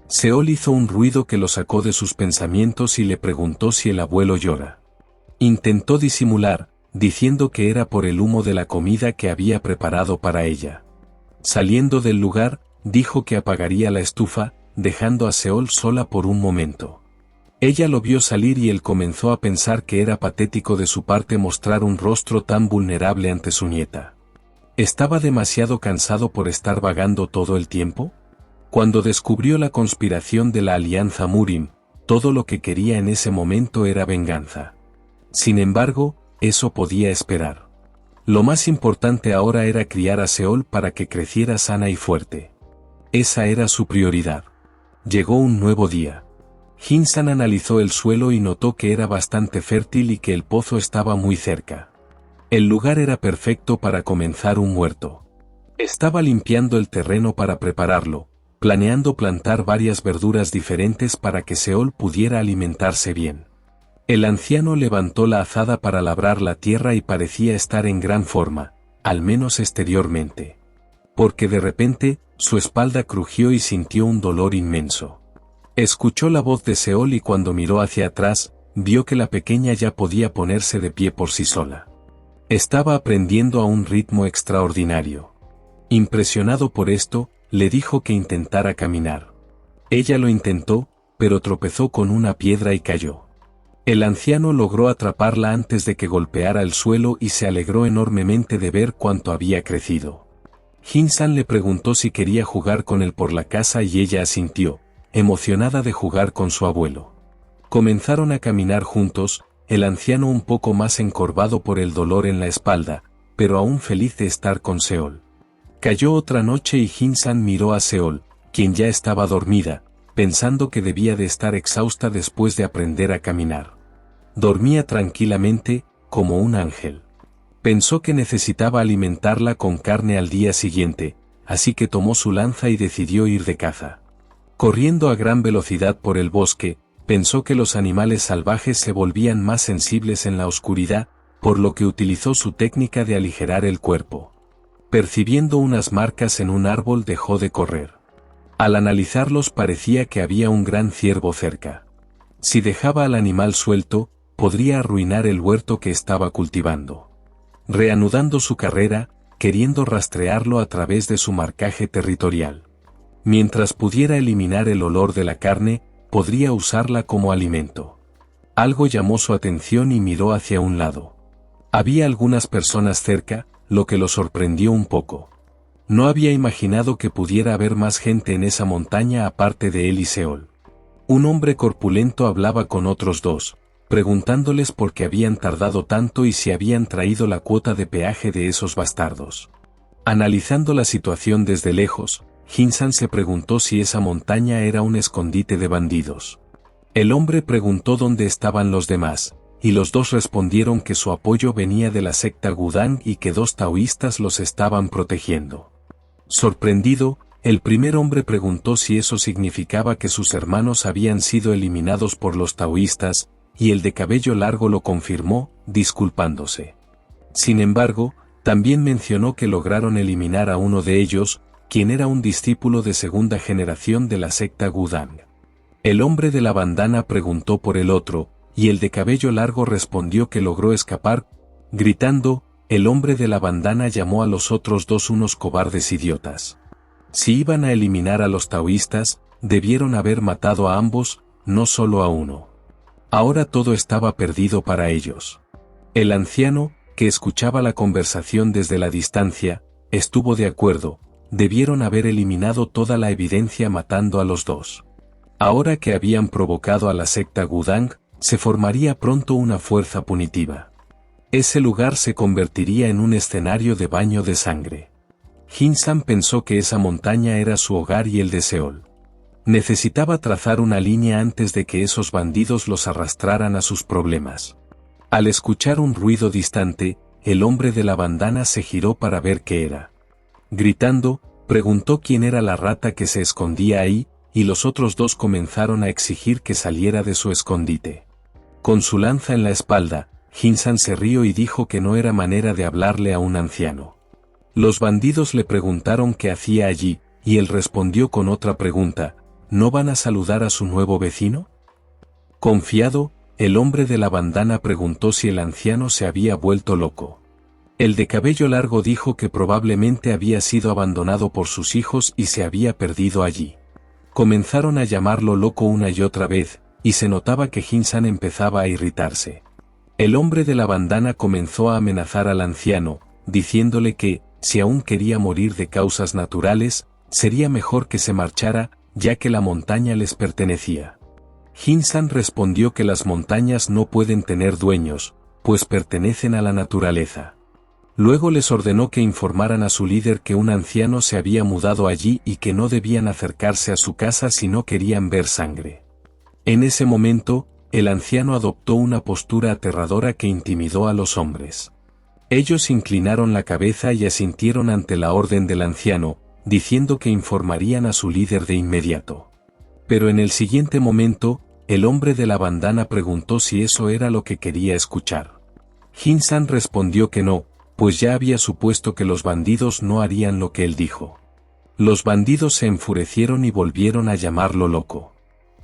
Seol hizo un ruido que lo sacó de sus pensamientos y le preguntó si el abuelo llora. Intentó disimular, diciendo que era por el humo de la comida que había preparado para ella. Saliendo del lugar, dijo que apagaría la estufa, dejando a Seol sola por un momento. Ella lo vio salir y él comenzó a pensar que era patético de su parte mostrar un rostro tan vulnerable ante su nieta. ¿Estaba demasiado cansado por estar vagando todo el tiempo? Cuando descubrió la conspiración de la Alianza Murim, todo lo que quería en ese momento era venganza. Sin embargo, eso podía esperar. Lo más importante ahora era criar a Seol para que creciera sana y fuerte. Esa era su prioridad. Llegó un nuevo día. Jin-san analizó el suelo y notó que era bastante fértil y que el pozo estaba muy cerca. El lugar era perfecto para comenzar un huerto. Estaba limpiando el terreno para prepararlo, planeando plantar varias verduras diferentes para que Seol pudiera alimentarse bien. El anciano levantó la azada para labrar la tierra y parecía estar en gran forma, al menos exteriormente. Porque de repente, su espalda crujió y sintió un dolor inmenso. Escuchó la voz de Seol y cuando miró hacia atrás, vio que la pequeña ya podía ponerse de pie por sí sola. Estaba aprendiendo a un ritmo extraordinario. Impresionado por esto, le dijo que intentara caminar. Ella lo intentó, pero tropezó con una piedra y cayó. El anciano logró atraparla antes de que golpeara el suelo y se alegró enormemente de ver cuánto había crecido. Jin-san le preguntó si quería jugar con él por la casa y ella asintió, emocionada de jugar con su abuelo. Comenzaron a caminar juntos, el anciano un poco más encorvado por el dolor en la espalda, pero aún feliz de estar con Seol. Cayó otra noche y Jin-san miró a Seol, quien ya estaba dormida, pensando que debía de estar exhausta después de aprender a caminar. Dormía tranquilamente, como un ángel. Pensó que necesitaba alimentarla con carne al día siguiente, así que tomó su lanza y decidió ir de caza. Corriendo a gran velocidad por el bosque, pensó que los animales salvajes se volvían más sensibles en la oscuridad, por lo que utilizó su técnica de aligerar el cuerpo. Percibiendo unas marcas en un árbol dejó de correr. Al analizarlos parecía que había un gran ciervo cerca. Si dejaba al animal suelto, podría arruinar el huerto que estaba cultivando. Reanudando su carrera, queriendo rastrearlo a través de su marcaje territorial. Mientras pudiera eliminar el olor de la carne, podría usarla como alimento. Algo llamó su atención y miró hacia un lado. Había algunas personas cerca, lo que lo sorprendió un poco. No había imaginado que pudiera haber más gente en esa montaña aparte de él y Seol. Un hombre corpulento hablaba con otros dos, preguntándoles por qué habían tardado tanto y si habían traído la cuota de peaje de esos bastardos. Analizando la situación desde lejos, Jin-san se preguntó si esa montaña era un escondite de bandidos. El hombre preguntó dónde estaban los demás, y los dos respondieron que su apoyo venía de la secta Gudang y que 2 taoístas los estaban protegiendo. Sorprendido, el primer hombre preguntó si eso significaba que sus hermanos habían sido eliminados por los taoístas, y el de cabello largo lo confirmó, disculpándose. Sin embargo, También mencionó que lograron eliminar a uno de ellos, quien era un discípulo de segunda generación de la secta Gudang. El hombre de la bandana preguntó por el otro, y el de cabello largo respondió que logró escapar, gritando. El hombre de la bandana llamó a los otros dos unos cobardes idiotas. Si iban a eliminar a los taoístas, debieron haber matado a ambos, no solo a uno. Ahora todo estaba perdido para ellos. El anciano, que escuchaba la conversación desde la distancia, estuvo de acuerdo, debieron haber eliminado toda la evidencia matando a los dos. Ahora que habían provocado a la secta Gudang, se formaría pronto una fuerza punitiva. Ese lugar se convertiría en un escenario de baño de sangre. Jin-san pensó que esa montaña era su hogar y el de Seol. Necesitaba trazar una línea antes de que esos bandidos los arrastraran a sus problemas. Al escuchar un ruido distante, el hombre de la bandana se giró para ver qué era. Gritando, preguntó quién era la rata que se escondía ahí, y los otros dos comenzaron a exigir que saliera de su escondite. Con su lanza en la espalda, Jin-san se rió y dijo que no era manera de hablarle a un anciano. Los bandidos le preguntaron qué hacía allí, y él respondió con otra pregunta: ¿no van a saludar a su nuevo vecino? Confiado, el hombre de la bandana preguntó si el anciano se había vuelto loco. El de cabello largo dijo que probablemente había sido abandonado por sus hijos y se había perdido allí. Comenzaron a llamarlo loco una y otra vez, y se notaba que Jin-san empezaba a irritarse. El hombre de la bandana comenzó a amenazar al anciano, diciéndole que, si aún quería morir de causas naturales, sería mejor que se marchara, ya que la montaña les pertenecía. Jin-san respondió que las montañas no pueden tener dueños, pues pertenecen a la naturaleza. Luego les ordenó que informaran a su líder que un anciano se había mudado allí y que no debían acercarse a su casa si no querían ver sangre. En ese momento, el anciano adoptó una postura aterradora que intimidó a los hombres. Ellos inclinaron la cabeza y asintieron ante la orden del anciano, diciendo que informarían a su líder de inmediato. Pero en el siguiente momento, el hombre de la bandana preguntó si eso era lo que quería escuchar. Jin-san respondió que no, pues ya había supuesto que los bandidos no harían lo que él dijo. Los bandidos se enfurecieron y volvieron a llamarlo loco.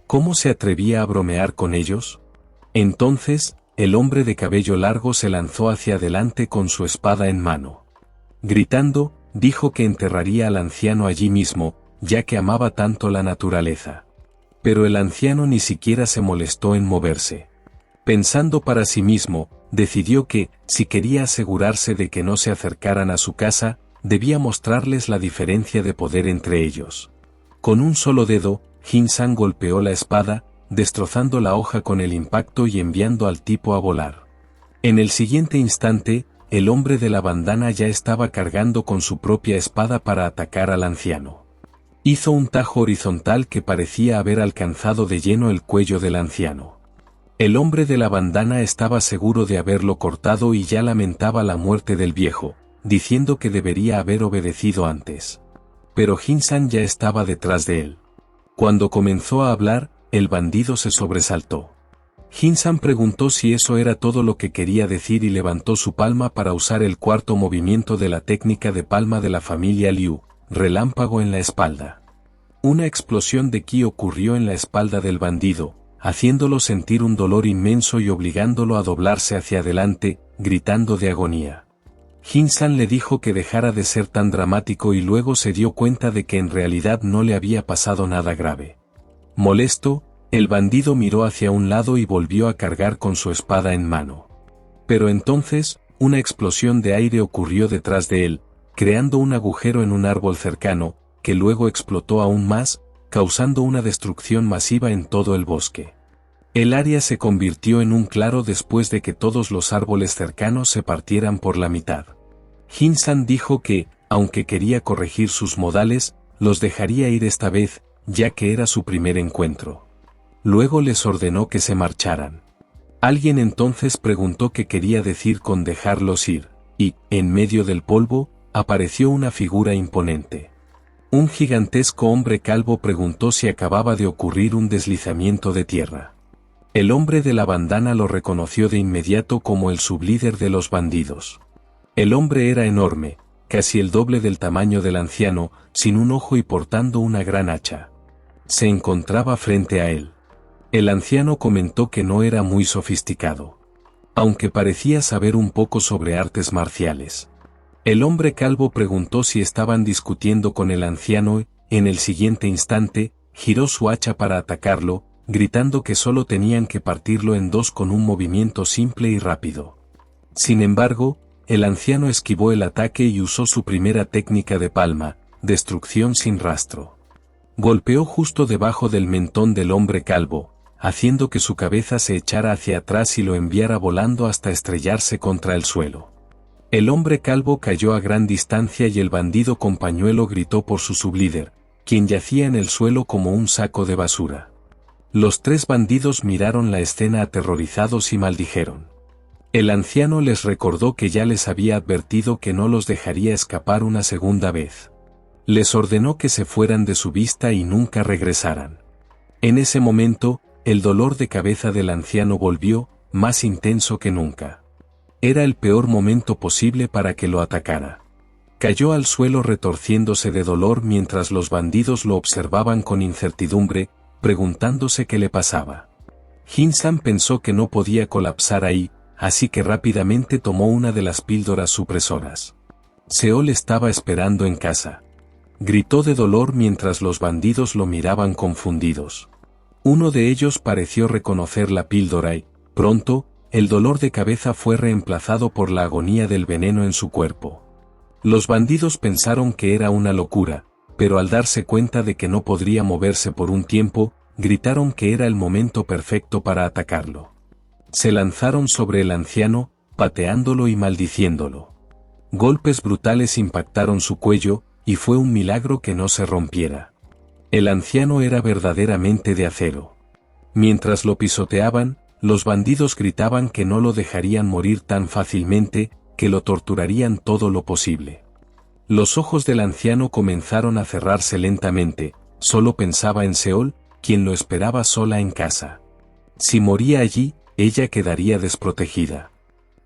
¿Cómo se atrevía a bromear con ellos? Entonces, el hombre de cabello largo se lanzó hacia adelante con su espada en mano. Gritando, dijo que enterraría al anciano allí mismo, ya que amaba tanto la naturaleza. Pero el anciano ni siquiera se molestó en moverse. Pensando para sí mismo, decidió que, si quería asegurarse de que no se acercaran a su casa, debía mostrarles la diferencia de poder entre ellos. Con un solo dedo, Jin-san golpeó la espada, destrozando la hoja con el impacto y enviando al tipo a volar. En el siguiente instante, el hombre de la bandana ya estaba cargando con su propia espada para atacar al anciano. Hizo un tajo horizontal que parecía haber alcanzado de lleno el cuello del anciano. El hombre de la bandana estaba seguro de haberlo cortado y ya lamentaba la muerte del viejo, diciendo que debería haber obedecido antes. Pero Jin-san ya estaba detrás de él. Cuando comenzó a hablar, el bandido se sobresaltó. Jin-san preguntó si eso era todo lo que quería decir y levantó su palma para usar el cuarto movimiento de la técnica de palma de la familia Liu, relámpago en la espalda. Una explosión de ki ocurrió en la espalda del bandido, haciéndolo sentir un dolor inmenso y obligándolo a doblarse hacia adelante, gritando de agonía. Jin-san le dijo que dejara de ser tan dramático y luego se dio cuenta de que en realidad no le había pasado nada grave. Molesto, el bandido miró hacia un lado y volvió a cargar con su espada en mano. Pero entonces, una explosión de aire ocurrió detrás de él, creando un agujero en un árbol cercano, que luego explotó aún más, causando una destrucción masiva en todo el bosque. El área se convirtió en un claro después de que todos los árboles cercanos se partieran por la mitad. Jin-san dijo que, aunque quería corregir sus modales, los dejaría ir esta vez, ya que era su primer encuentro. Luego les ordenó que se marcharan. Alguien entonces preguntó qué quería decir con dejarlos ir, y, en medio del polvo, apareció una figura imponente. Un gigantesco hombre calvo preguntó si acababa de ocurrir un deslizamiento de tierra. El hombre de la bandana lo reconoció de inmediato como el sublíder de los bandidos. El hombre era enorme, casi el doble del tamaño del anciano, sin un ojo y portando una gran hacha. Se encontraba frente a él. El anciano comentó que no era muy sofisticado, aunque parecía saber un poco sobre artes marciales. El hombre calvo preguntó si estaban discutiendo con el anciano y, en el siguiente instante, giró su hacha para atacarlo, gritando que solo tenían que partirlo en dos con un movimiento simple y rápido. Sin embargo, el anciano esquivó el ataque y usó su primera técnica de palma, destrucción sin rastro. Golpeó justo debajo del mentón del hombre calvo, haciendo que su cabeza se echara hacia atrás y lo enviara volando hasta estrellarse contra el suelo. El hombre calvo cayó a gran distancia y el bandido con pañuelo gritó por su sublíder, quien yacía en el suelo como un saco de basura. Los tres bandidos miraron la escena aterrorizados y maldijeron. El anciano les recordó que ya les había advertido que no los dejaría escapar una segunda vez. Les ordenó que se fueran de su vista y nunca regresaran. En ese momento, el dolor de cabeza del anciano volvió, más intenso que nunca. Era el peor momento posible para que lo atacara. Cayó al suelo retorciéndose de dolor mientras los bandidos lo observaban con incertidumbre, preguntándose qué le pasaba. Jin-san pensó que no podía colapsar ahí, así que rápidamente tomó una de las píldoras supresoras. Seol estaba esperando en casa. Gritó de dolor mientras los bandidos lo miraban confundidos. Uno de ellos pareció reconocer la píldora y, pronto, el dolor de cabeza fue reemplazado por la agonía del veneno en su cuerpo. Los bandidos pensaron que era una locura, pero al darse cuenta de que no podría moverse por un tiempo, gritaron que era el momento perfecto para atacarlo. Se lanzaron sobre el anciano, pateándolo y maldiciéndolo. Golpes brutales impactaron su cuello, y fue un milagro que no se rompiera. El anciano era verdaderamente de acero. Mientras lo pisoteaban, los bandidos gritaban que no lo dejarían morir tan fácilmente, que lo torturarían todo lo posible. Los ojos del anciano comenzaron a cerrarse lentamente, solo pensaba en Seol, quien lo esperaba sola en casa. Si moría allí, ella quedaría desprotegida.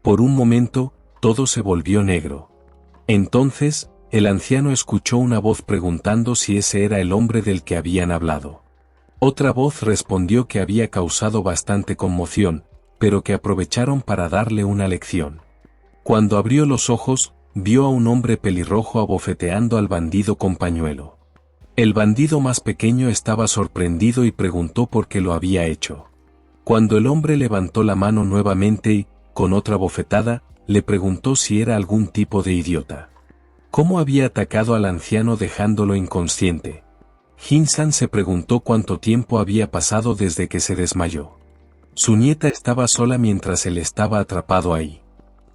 Por un momento, todo se volvió negro. Entonces, el anciano escuchó una voz preguntando si ese era el hombre del que habían hablado. Otra voz respondió que había causado bastante conmoción, pero que aprovecharon para darle una lección. Cuando abrió los ojos, vio a un hombre pelirrojo abofeteando al bandido con pañuelo. El bandido más pequeño estaba sorprendido y preguntó por qué lo había hecho. Cuando el hombre levantó la mano nuevamente y, con otra bofetada, le preguntó si era algún tipo de idiota. ¿Cómo había atacado al anciano dejándolo inconsciente? Jin-san se preguntó cuánto tiempo había pasado desde que se desmayó. Su nieta estaba sola mientras él estaba atrapado ahí.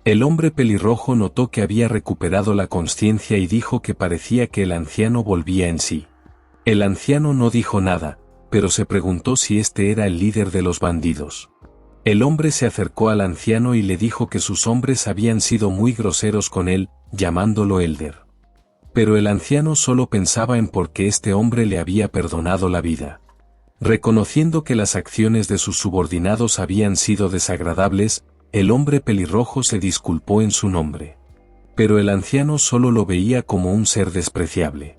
El hombre pelirrojo notó que había recuperado la consciencia y dijo que parecía que el anciano volvía en sí. El anciano no dijo nada, pero se preguntó si este era el líder de los bandidos. El hombre se acercó al anciano y le dijo que sus hombres habían sido muy groseros con él, llamándolo Elder. Pero el anciano solo pensaba en por qué este hombre le había perdonado la vida. Reconociendo que las acciones de sus subordinados habían sido desagradables, el hombre pelirrojo se disculpó en su nombre. Pero el anciano solo lo veía como un ser despreciable.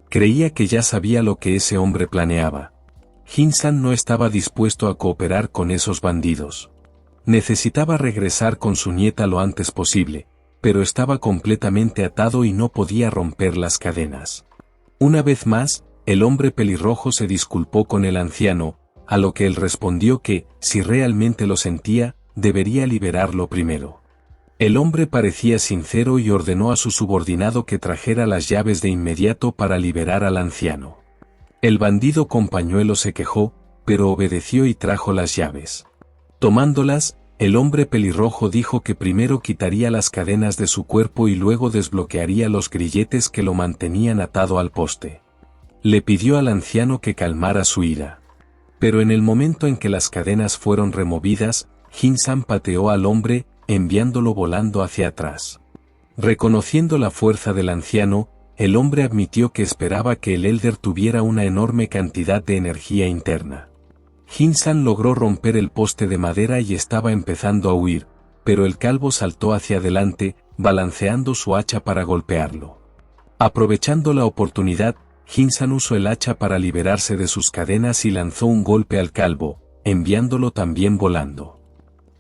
Creía que ya sabía lo que ese hombre planeaba. Jin-san no estaba dispuesto a cooperar con esos bandidos. Necesitaba regresar con su nieta lo antes posible, pero estaba completamente atado y no podía romper las cadenas. Una vez más, el hombre pelirrojo se disculpó con el anciano, a lo que él respondió que, si realmente lo sentía, debería liberarlo primero. El hombre parecía sincero y ordenó a su subordinado que trajera las llaves de inmediato para liberar al anciano. El bandido con pañuelo se quejó, pero obedeció y trajo las llaves. Tomándolas, el hombre pelirrojo dijo que primero quitaría las cadenas de su cuerpo y luego desbloquearía los grilletes que lo mantenían atado al poste. Le pidió al anciano que calmara su ira. Pero en el momento en que las cadenas fueron removidas, Jin-san pateó al hombre, enviándolo volando hacia atrás. Reconociendo la fuerza del anciano, el hombre admitió que esperaba que el Elder tuviera una enorme cantidad de energía interna. Jin-san logró romper el poste de madera y estaba empezando a huir, pero el calvo saltó hacia adelante, balanceando su hacha para golpearlo. Aprovechando la oportunidad, Hinsan usó el hacha para liberarse de sus cadenas y lanzó un golpe al calvo, enviándolo también volando.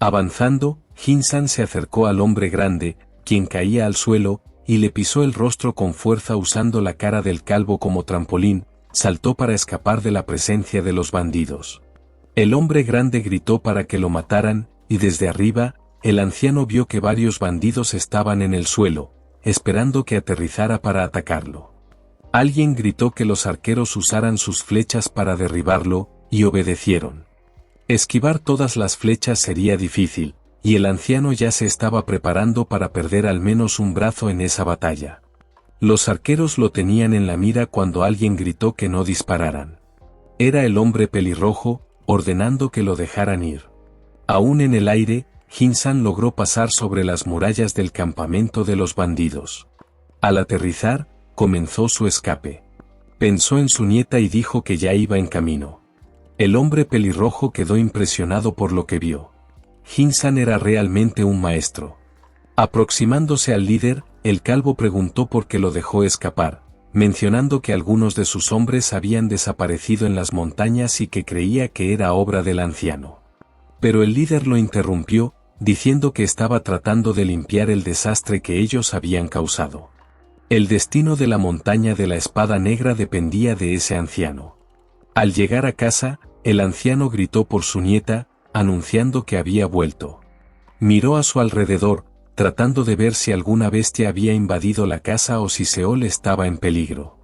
Avanzando, Hinsan se acercó al hombre grande, quien caía al suelo, y le pisó el rostro con fuerza usando la cara del calvo como trampolín, saltó para escapar de la presencia de los bandidos. El hombre grande gritó para que lo mataran, y desde arriba, el anciano vio que varios bandidos estaban en el suelo, esperando que aterrizara para atacarlo. Alguien gritó que los arqueros usaran sus flechas para derribarlo, y obedecieron. Esquivar todas las flechas sería difícil, y el anciano ya se estaba preparando para perder al menos un brazo en esa batalla. Los arqueros lo tenían en la mira cuando alguien gritó que no dispararan. Era el hombre pelirrojo, ordenando que lo dejaran ir. Aún en el aire, Hinsan logró pasar sobre las murallas del campamento de los bandidos. Al aterrizar, comenzó su escape. Pensó en su nieta y dijo que ya iba en camino. El hombre pelirrojo quedó impresionado por lo que vio. Hinsan era realmente un maestro. Aproximándose al líder, el calvo preguntó por qué lo dejó escapar, mencionando que algunos de sus hombres habían desaparecido en las montañas y que creía que era obra del anciano. Pero el líder lo interrumpió, diciendo que estaba tratando de limpiar el desastre que ellos habían causado. El destino de la montaña de la espada negra dependía de ese anciano. Al llegar a casa, el anciano gritó por su nieta, anunciando que había vuelto. Miró a su alrededor, tratando de ver si alguna bestia había invadido la casa o si Seol estaba en peligro.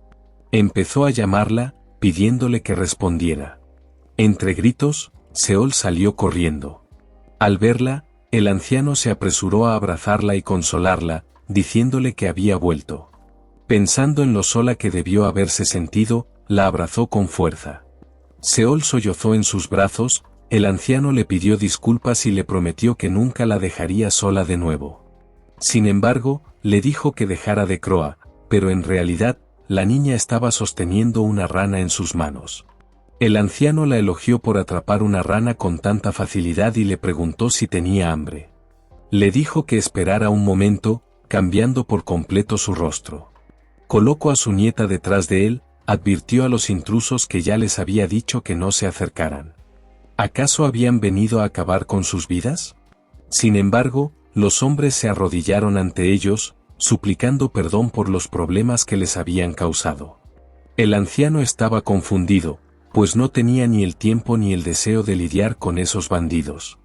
Empezó a llamarla, pidiéndole que respondiera. Entre gritos, Seol salió corriendo. Al verla, el anciano se apresuró a abrazarla y consolarla, diciéndole que había vuelto. Pensando en lo sola que debió haberse sentido, la abrazó con fuerza. Seol sollozó en sus brazos, el anciano le pidió disculpas y le prometió que nunca la dejaría sola de nuevo. Sin embargo, le dijo que dejara de croar, pero en realidad, la niña estaba sosteniendo una rana en sus manos. El anciano la elogió por atrapar una rana con tanta facilidad y le preguntó si tenía hambre. Le dijo que esperara un momento, cambiando por completo su rostro. Colocó a su nieta detrás de él, advirtió a los intrusos que ya les había dicho que no se acercaran. ¿Acaso habían venido a acabar con sus vidas? Sin embargo, los hombres se arrodillaron ante ellos, suplicando perdón por los problemas que les habían causado. El anciano estaba confundido, pues no tenía ni el tiempo ni el deseo de lidiar con esos bandidos.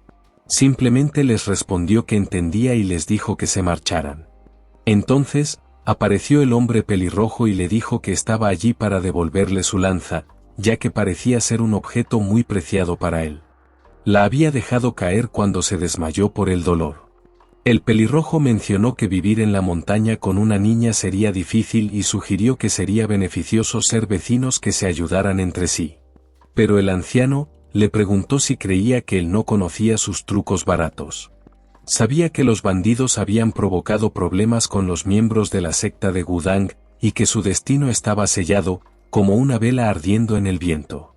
Simplemente les respondió que entendía y les dijo que se marcharan. Entonces, apareció el hombre pelirrojo y le dijo que estaba allí para devolverle su lanza, ya que parecía ser un objeto muy preciado para él. La había dejado caer cuando se desmayó por el dolor. El pelirrojo mencionó que vivir en la montaña con una niña sería difícil y sugirió que sería beneficioso ser vecinos que se ayudaran entre sí. Pero el anciano le preguntó si creía que él no conocía sus trucos baratos. Sabía que los bandidos habían provocado problemas con los miembros de la secta de Gudang, y que su destino estaba sellado, como una vela ardiendo en el viento.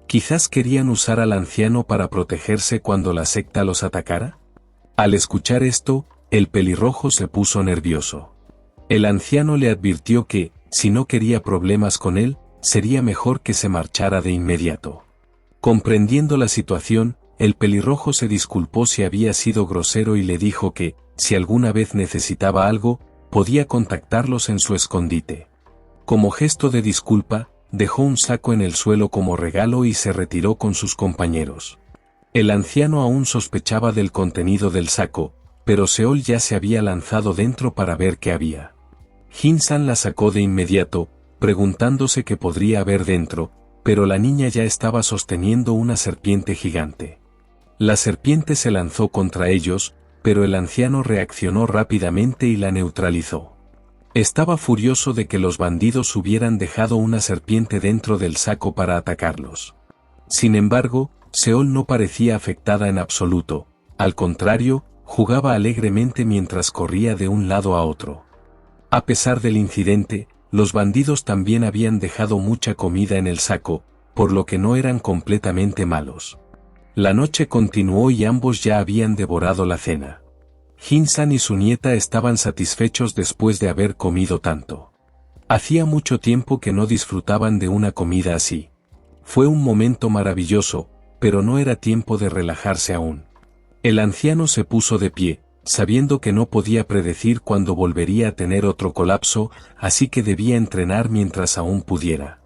¿Quizás querían usar al anciano para protegerse cuando la secta los atacara? Al escuchar esto, el pelirrojo se puso nervioso. El anciano le advirtió que, si no quería problemas con él, sería mejor que se marchara de inmediato. Comprendiendo la situación, el pelirrojo se disculpó si había sido grosero y le dijo que, si alguna vez necesitaba algo, podía contactarlos en su escondite. Como gesto de disculpa, dejó un saco en el suelo como regalo y se retiró con sus compañeros. El anciano aún sospechaba del contenido del saco, pero Seol ya se había lanzado dentro para ver qué había. Hinsan la sacó de inmediato, preguntándose qué podría haber dentro, pero la niña ya estaba sosteniendo una serpiente gigante. La serpiente se lanzó contra ellos, pero el anciano reaccionó rápidamente y la neutralizó. Estaba furioso de que los bandidos hubieran dejado una serpiente dentro del saco para atacarlos. Sin embargo, Seol no parecía afectada en absoluto, al contrario, jugaba alegremente mientras corría de un lado a otro. A pesar del incidente, los bandidos también habían dejado mucha comida en el saco, por lo que no eran completamente malos. La noche continuó y ambos ya habían devorado la cena. Jin-san y su nieta estaban satisfechos después de haber comido tanto. Hacía mucho tiempo que no disfrutaban de una comida así. Fue un momento maravilloso, pero no era tiempo de relajarse aún. El anciano se puso de pie, sabiendo que no podía predecir cuándo volvería a tener otro colapso, así que debía entrenar mientras aún pudiera.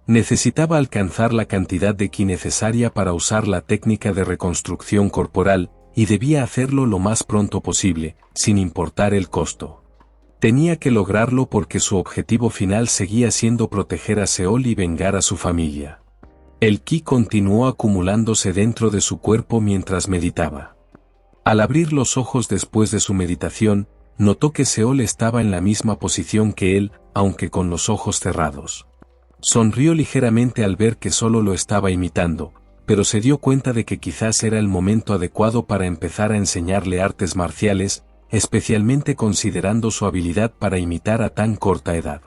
Necesitaba alcanzar la cantidad de ki necesaria para usar la técnica de reconstrucción corporal, y debía hacerlo lo más pronto posible, sin importar el costo. Tenía que lograrlo porque su objetivo final seguía siendo proteger a Seol y vengar a su familia. El ki continuó acumulándose dentro de su cuerpo mientras meditaba. Al abrir los ojos después de su meditación, notó que Seol estaba en la misma posición que él, aunque con los ojos cerrados. Sonrió ligeramente al ver que solo lo estaba imitando, pero se dio cuenta de que quizás era el momento adecuado para empezar a enseñarle artes marciales, especialmente considerando su habilidad para imitar a tan corta edad.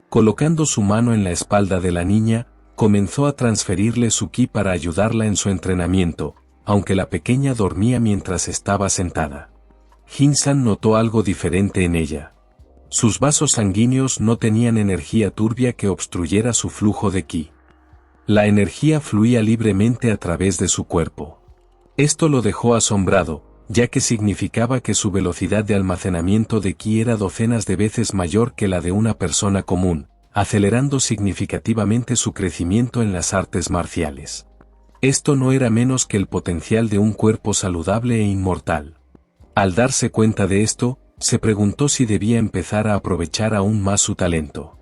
Colocando su mano en la espalda de la niña, comenzó a transferirle su ki para ayudarla en su entrenamiento, aunque la pequeña dormía mientras estaba sentada. Jin-san notó algo diferente en ella. Sus vasos sanguíneos no tenían energía turbia que obstruyera su flujo de ki. La energía fluía libremente a través de su cuerpo. Esto lo dejó asombrado, ya que significaba que su velocidad de almacenamiento de ki era docenas de veces mayor que la de una persona común, acelerando significativamente su crecimiento en las artes marciales. Esto no era menos que el potencial de un cuerpo saludable e inmortal. Al darse cuenta de esto, se preguntó si debía empezar a aprovechar aún más su talento.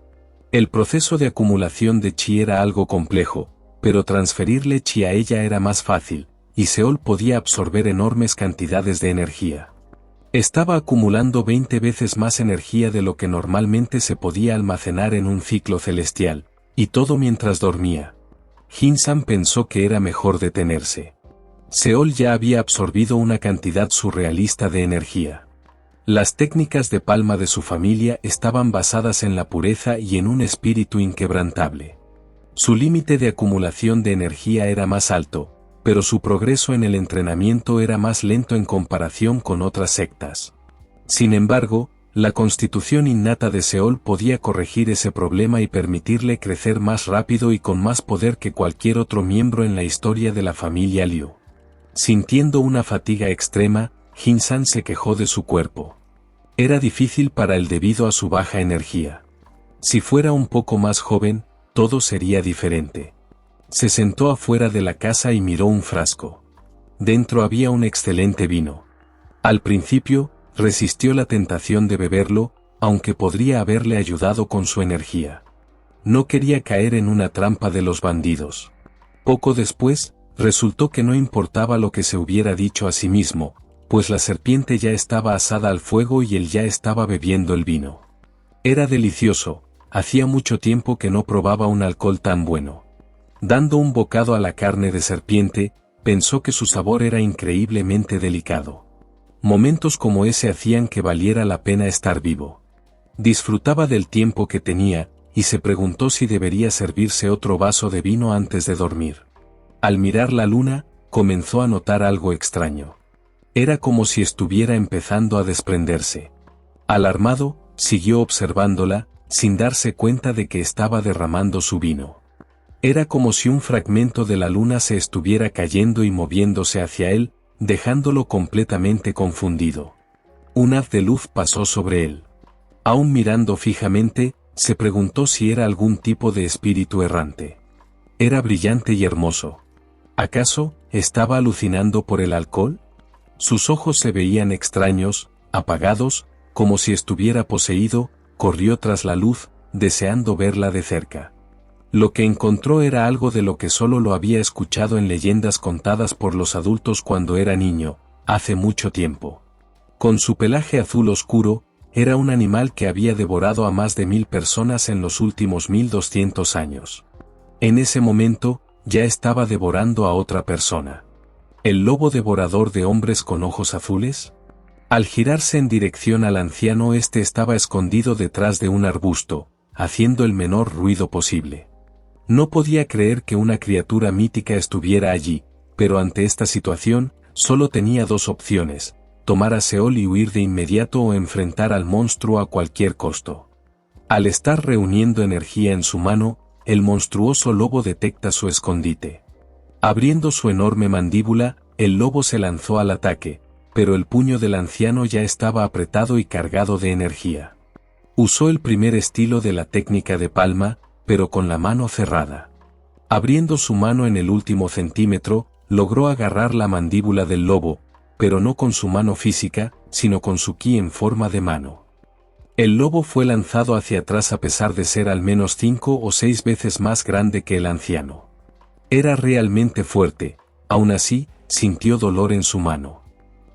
El proceso de acumulación de chi era algo complejo, pero transferirle chi a ella era más fácil, y Seol podía absorber enormes cantidades de energía. Estaba acumulando 20 veces más energía de lo que normalmente se podía almacenar en un ciclo celestial, y todo mientras dormía. Jin-san pensó que era mejor detenerse. Seol ya había absorbido una cantidad surrealista de energía. Las técnicas de palma de su familia estaban basadas en la pureza y en un espíritu inquebrantable. Su límite de acumulación de energía era más alto, pero su progreso en el entrenamiento era más lento en comparación con otras sectas. Sin embargo, la constitución innata de Seol podía corregir ese problema y permitirle crecer más rápido y con más poder que cualquier otro miembro en la historia de la familia Liu. Sintiendo una fatiga extrema, Jin-san se quejó de su cuerpo. Era difícil para él debido a su baja energía. Si fuera un poco más joven, todo sería diferente. Se sentó afuera de la casa y miró un frasco. Dentro había un excelente vino. Al principio, resistió la tentación de beberlo, aunque podría haberle ayudado con su energía. No quería caer en una trampa de los bandidos. Poco después, resultó que no importaba lo que se hubiera dicho a sí mismo, pues la serpiente ya estaba asada al fuego y él ya estaba bebiendo el vino. Era delicioso, hacía mucho tiempo que no probaba un alcohol tan bueno. Dando un bocado a la carne de serpiente, pensó que su sabor era increíblemente delicado. Momentos como ese hacían que valiera la pena estar vivo. Disfrutaba del tiempo que tenía, y se preguntó si debería servirse otro vaso de vino antes de dormir. Al mirar la luna, comenzó a notar algo extraño. Era como si estuviera empezando a desprenderse. Alarmado, siguió observándola, sin darse cuenta de que estaba derramando su vino. Era como si un fragmento de la luna se estuviera cayendo y moviéndose hacia él, dejándolo completamente confundido. Un haz de luz pasó sobre él. Aún mirando fijamente, se preguntó si era algún tipo de espíritu errante. Era brillante y hermoso. ¿Acaso estaba alucinando por el alcohol? Sus ojos se veían extraños, apagados, como si estuviera poseído. Corrió tras la luz, deseando verla de cerca. Lo que encontró era algo de lo que solo lo había escuchado en leyendas contadas por los adultos cuando era niño, hace mucho tiempo. Con su pelaje azul oscuro, era un animal que había devorado a más de 1000 personas en los últimos 1200 años. En ese momento, ya estaba devorando a otra persona. ¿El lobo devorador de hombres con ojos azules? Al girarse en dirección al anciano, este estaba escondido detrás de un arbusto, haciendo el menor ruido posible. No podía creer que una criatura mítica estuviera allí, pero ante esta situación, solo tenía dos opciones: tomar a Seol y huir de inmediato o enfrentar al monstruo a cualquier costo. Al estar reuniendo energía en su mano, el monstruoso lobo detecta su escondite. Abriendo su enorme mandíbula, el lobo se lanzó al ataque, pero el puño del anciano ya estaba apretado y cargado de energía. Usó el primer estilo de la técnica de palma, pero con la mano cerrada. Abriendo su mano en el último centímetro, logró agarrar la mandíbula del lobo, pero no con su mano física, sino con su ki en forma de mano. El lobo fue lanzado hacia atrás a pesar de ser al menos 5 o 6 veces más grande que el anciano. Era realmente fuerte, aún así, sintió dolor en su mano.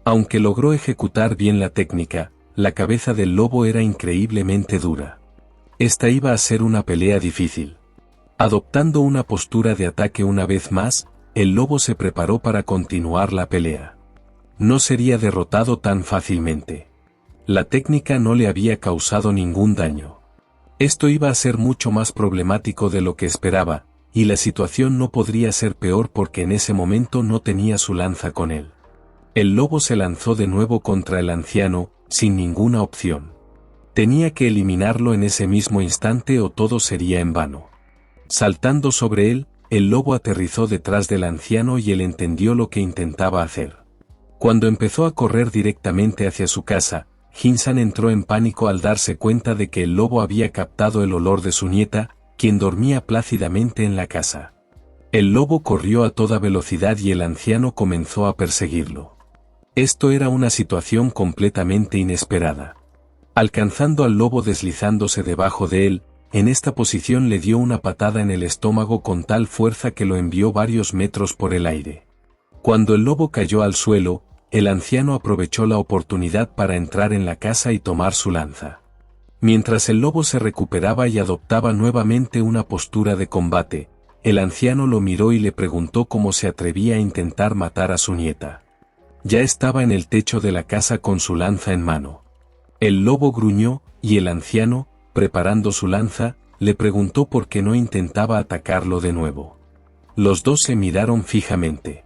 Aunque logró ejecutar bien la técnica, la cabeza del lobo era increíblemente dura. Esta iba a ser una pelea difícil. Adoptando una postura de ataque una vez más, el lobo se preparó para continuar la pelea. No sería derrotado tan fácilmente. La técnica no le había causado ningún daño. Esto iba a ser mucho más problemático de lo que esperaba, y la situación no podría ser peor porque en ese momento no tenía su lanza con él. El lobo se lanzó de nuevo contra el anciano, sin ninguna opción. Tenía que eliminarlo en ese mismo instante o todo sería en vano. Saltando sobre él, el lobo aterrizó detrás del anciano y él entendió lo que intentaba hacer. Cuando empezó a correr directamente hacia su casa, Jin-san entró en pánico al darse cuenta de que el lobo había captado el olor de su nieta, quien dormía plácidamente en la casa. El lobo corrió a toda velocidad y el anciano comenzó a perseguirlo. Esto era una situación completamente inesperada. Alcanzando al lobo deslizándose debajo de él, en esta posición le dio una patada en el estómago con tal fuerza que lo envió varios metros por el aire. Cuando el lobo cayó al suelo, el anciano aprovechó la oportunidad para entrar en la casa y tomar su lanza. Mientras el lobo se recuperaba y adoptaba nuevamente una postura de combate, el anciano lo miró y le preguntó cómo se atrevía a intentar matar a su nieta. Ya estaba en el techo de la casa con su lanza en mano. El lobo gruñó, y el anciano, preparando su lanza, le preguntó por qué no intentaba atacarlo de nuevo. Los dos se miraron fijamente.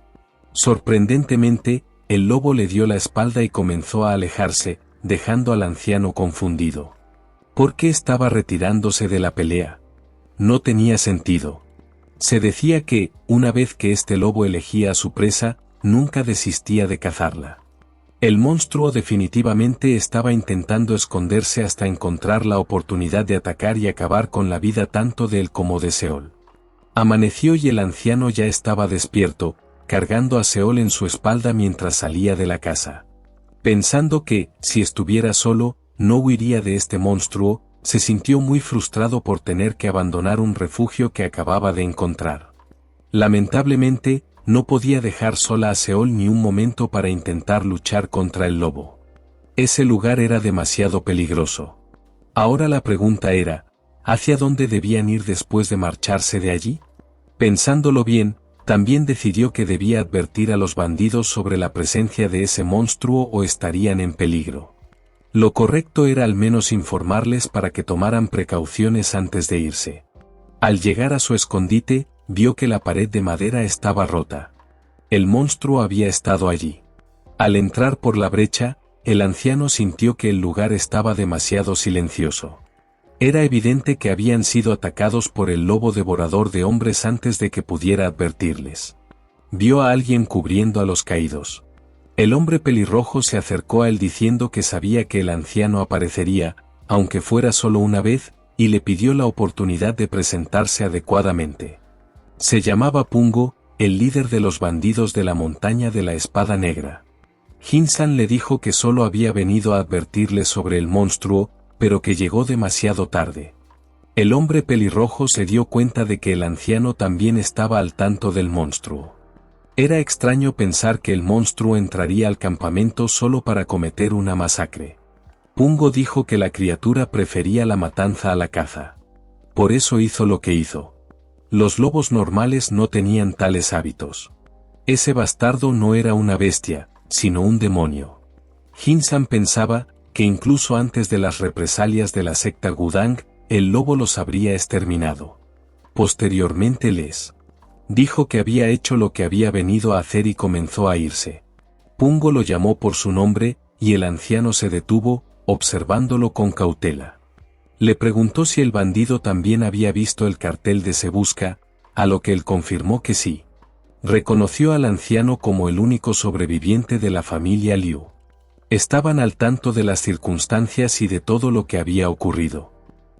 Sorprendentemente, el lobo le dio la espalda y comenzó a alejarse, dejando al anciano confundido. ¿Por qué estaba retirándose de la pelea? No tenía sentido. Se decía que, una vez que este lobo elegía a su presa, nunca desistía de cazarla. El monstruo definitivamente estaba intentando esconderse hasta encontrar la oportunidad de atacar y acabar con la vida tanto de él como de Seol. Amaneció y el anciano ya estaba despierto, cargando a Seol en su espalda mientras salía de la casa. Pensando que, si estuviera solo, no huiría de este monstruo, se sintió muy frustrado por tener que abandonar un refugio que acababa de encontrar. Lamentablemente, no podía dejar sola a Seol ni un momento para intentar luchar contra el lobo. Ese lugar era demasiado peligroso. Ahora la pregunta era, ¿hacia dónde debían ir después de marcharse de allí? Pensándolo bien, también decidió que debía advertir a los bandidos sobre la presencia de ese monstruo o estarían en peligro. Lo correcto era al menos informarles para que tomaran precauciones antes de irse. Al llegar a su escondite, vio que la pared de madera estaba rota. El monstruo había estado allí. Al entrar por la brecha, el anciano sintió que el lugar estaba demasiado silencioso. Era evidente que habían sido atacados por el lobo devorador de hombres antes de que pudiera advertirles. Vio a alguien cubriendo a los caídos. El hombre pelirrojo se acercó a él diciendo que sabía que el anciano aparecería, aunque fuera solo una vez, y le pidió la oportunidad de presentarse adecuadamente. Se llamaba Pungo, el líder de los bandidos de la montaña de la espada negra. Jin-san le dijo que solo había venido a advertirle sobre el monstruo, pero que llegó demasiado tarde. El hombre pelirrojo se dio cuenta de que el anciano también estaba al tanto del monstruo. Era extraño pensar que el monstruo entraría al campamento solo para cometer una masacre. Pungo dijo que la criatura prefería la matanza a la caza. Por eso hizo lo que hizo. Los lobos normales no tenían tales hábitos. Ese bastardo no era una bestia, sino un demonio. Jin-san pensaba que incluso antes de las represalias de la secta Gudang, el lobo los habría exterminado. Posteriormente les dijo que había hecho lo que había venido a hacer y comenzó a irse. Pungo lo llamó por su nombre, y el anciano se detuvo, observándolo con cautela. Le preguntó si el bandido también había visto el cartel de Se Busca, a lo que él confirmó que sí. Reconoció al anciano como el único sobreviviente de la familia Liu. Estaban al tanto de las circunstancias y de todo lo que había ocurrido.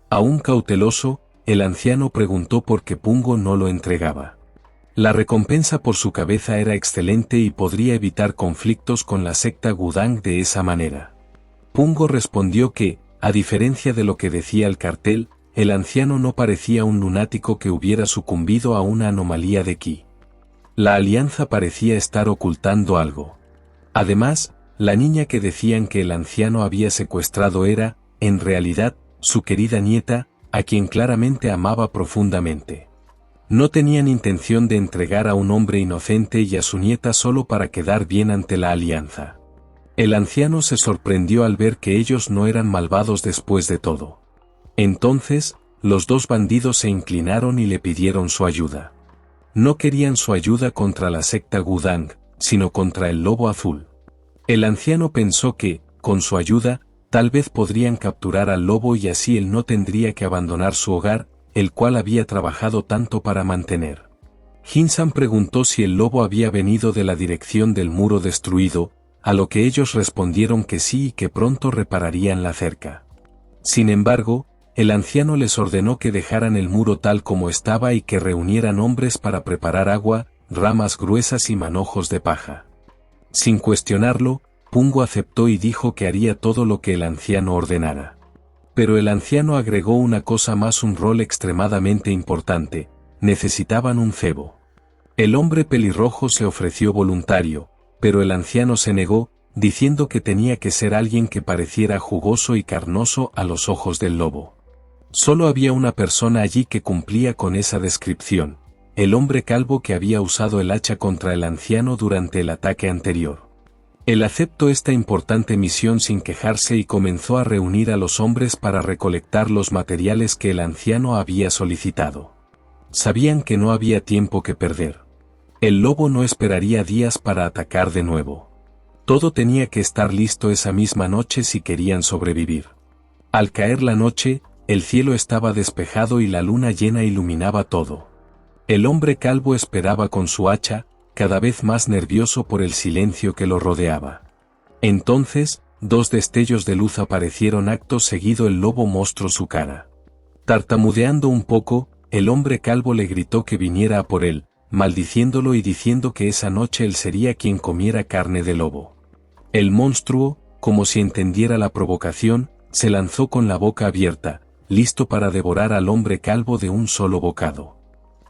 Aún cauteloso, el anciano preguntó por qué Pungo no lo entregaba. La recompensa por su cabeza era excelente y podría evitar conflictos con la secta Gudang de esa manera. Pungo respondió que, a diferencia de lo que decía el cartel, el anciano no parecía un lunático que hubiera sucumbido a una anomalía de ki. La alianza parecía estar ocultando algo. Además, la niña que decían que el anciano había secuestrado era, en realidad, su querida nieta, a quien claramente amaba profundamente. No tenían intención de entregar a un hombre inocente y a su nieta solo para quedar bien ante la alianza. El anciano se sorprendió al ver que ellos no eran malvados después de todo. Entonces, los dos bandidos se inclinaron y le pidieron su ayuda. No querían su ayuda contra la secta Gudang, sino contra el lobo azul. El anciano pensó que, con su ayuda, tal vez podrían capturar al lobo y así él no tendría que abandonar su hogar, el cual había trabajado tanto para mantener. Hinsan preguntó si el lobo había venido de la dirección del muro destruido, a lo que ellos respondieron que sí y que pronto repararían la cerca. Sin embargo, el anciano les ordenó que dejaran el muro tal como estaba y que reunieran hombres para preparar agua, ramas gruesas y manojos de paja. Sin cuestionarlo, Pungo aceptó y dijo que haría todo lo que el anciano ordenara. Pero el anciano agregó una cosa más, un rol extremadamente importante: necesitaban un cebo. El hombre pelirrojo se ofreció voluntario, pero el anciano se negó, diciendo que tenía que ser alguien que pareciera jugoso y carnoso a los ojos del lobo. Solo había una persona allí que cumplía con esa descripción: el hombre calvo que había usado el hacha contra el anciano durante el ataque anterior. Él aceptó esta importante misión sin quejarse y comenzó a reunir a los hombres para recolectar los materiales que el anciano había solicitado. Sabían que no había tiempo que perder. El lobo no esperaría días para atacar de nuevo. Todo tenía que estar listo esa misma noche si querían sobrevivir. Al caer la noche, el cielo estaba despejado y la luna llena iluminaba todo. El hombre calvo esperaba con su hacha, cada vez más nervioso por el silencio que lo rodeaba. Entonces, dos destellos de luz aparecieron. Acto seguido el lobo mostró su cara. Tartamudeando un poco, el hombre calvo le gritó que viniera a por él, maldiciéndolo y diciendo que esa noche él sería quien comiera carne de lobo. El monstruo, como si entendiera la provocación, se lanzó con la boca abierta, listo para devorar al hombre calvo de un solo bocado.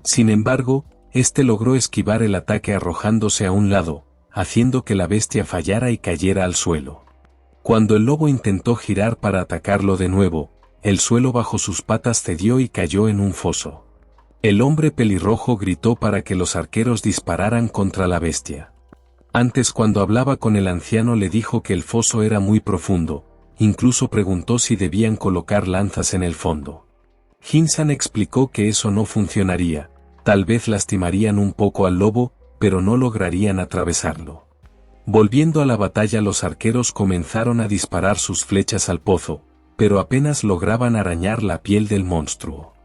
Sin embargo, este logró esquivar el ataque arrojándose a un lado, haciendo que la bestia fallara y cayera al suelo. Cuando el lobo intentó girar para atacarlo de nuevo, el suelo bajo sus patas cedió y cayó en un foso. El hombre pelirrojo gritó para que los arqueros dispararan contra la bestia. Antes, cuando hablaba con el anciano, le dijo que el foso era muy profundo, incluso preguntó si debían colocar lanzas en el fondo. Hinsan explicó que eso no funcionaría. Tal vez lastimarían un poco al lobo, pero no lograrían atravesarlo. Volviendo a la batalla, los arqueros comenzaron a disparar sus flechas al pozo, pero apenas lograban arañar la piel del monstruo.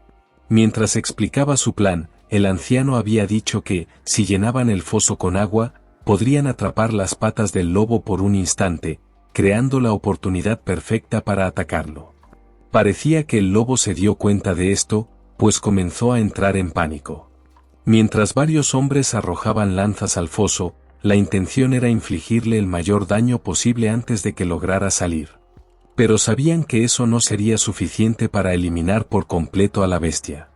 Mientras explicaba su plan, el anciano había dicho que, si llenaban el foso con agua, podrían atrapar las patas del lobo por un instante, creando la oportunidad perfecta para atacarlo. Parecía que el lobo se dio cuenta de esto, pues comenzó a entrar en pánico. Mientras varios hombres arrojaban lanzas al foso, la intención era infligirle el mayor daño posible antes de que lograra salir. Pero sabían que eso no sería suficiente para eliminar por completo a la bestia.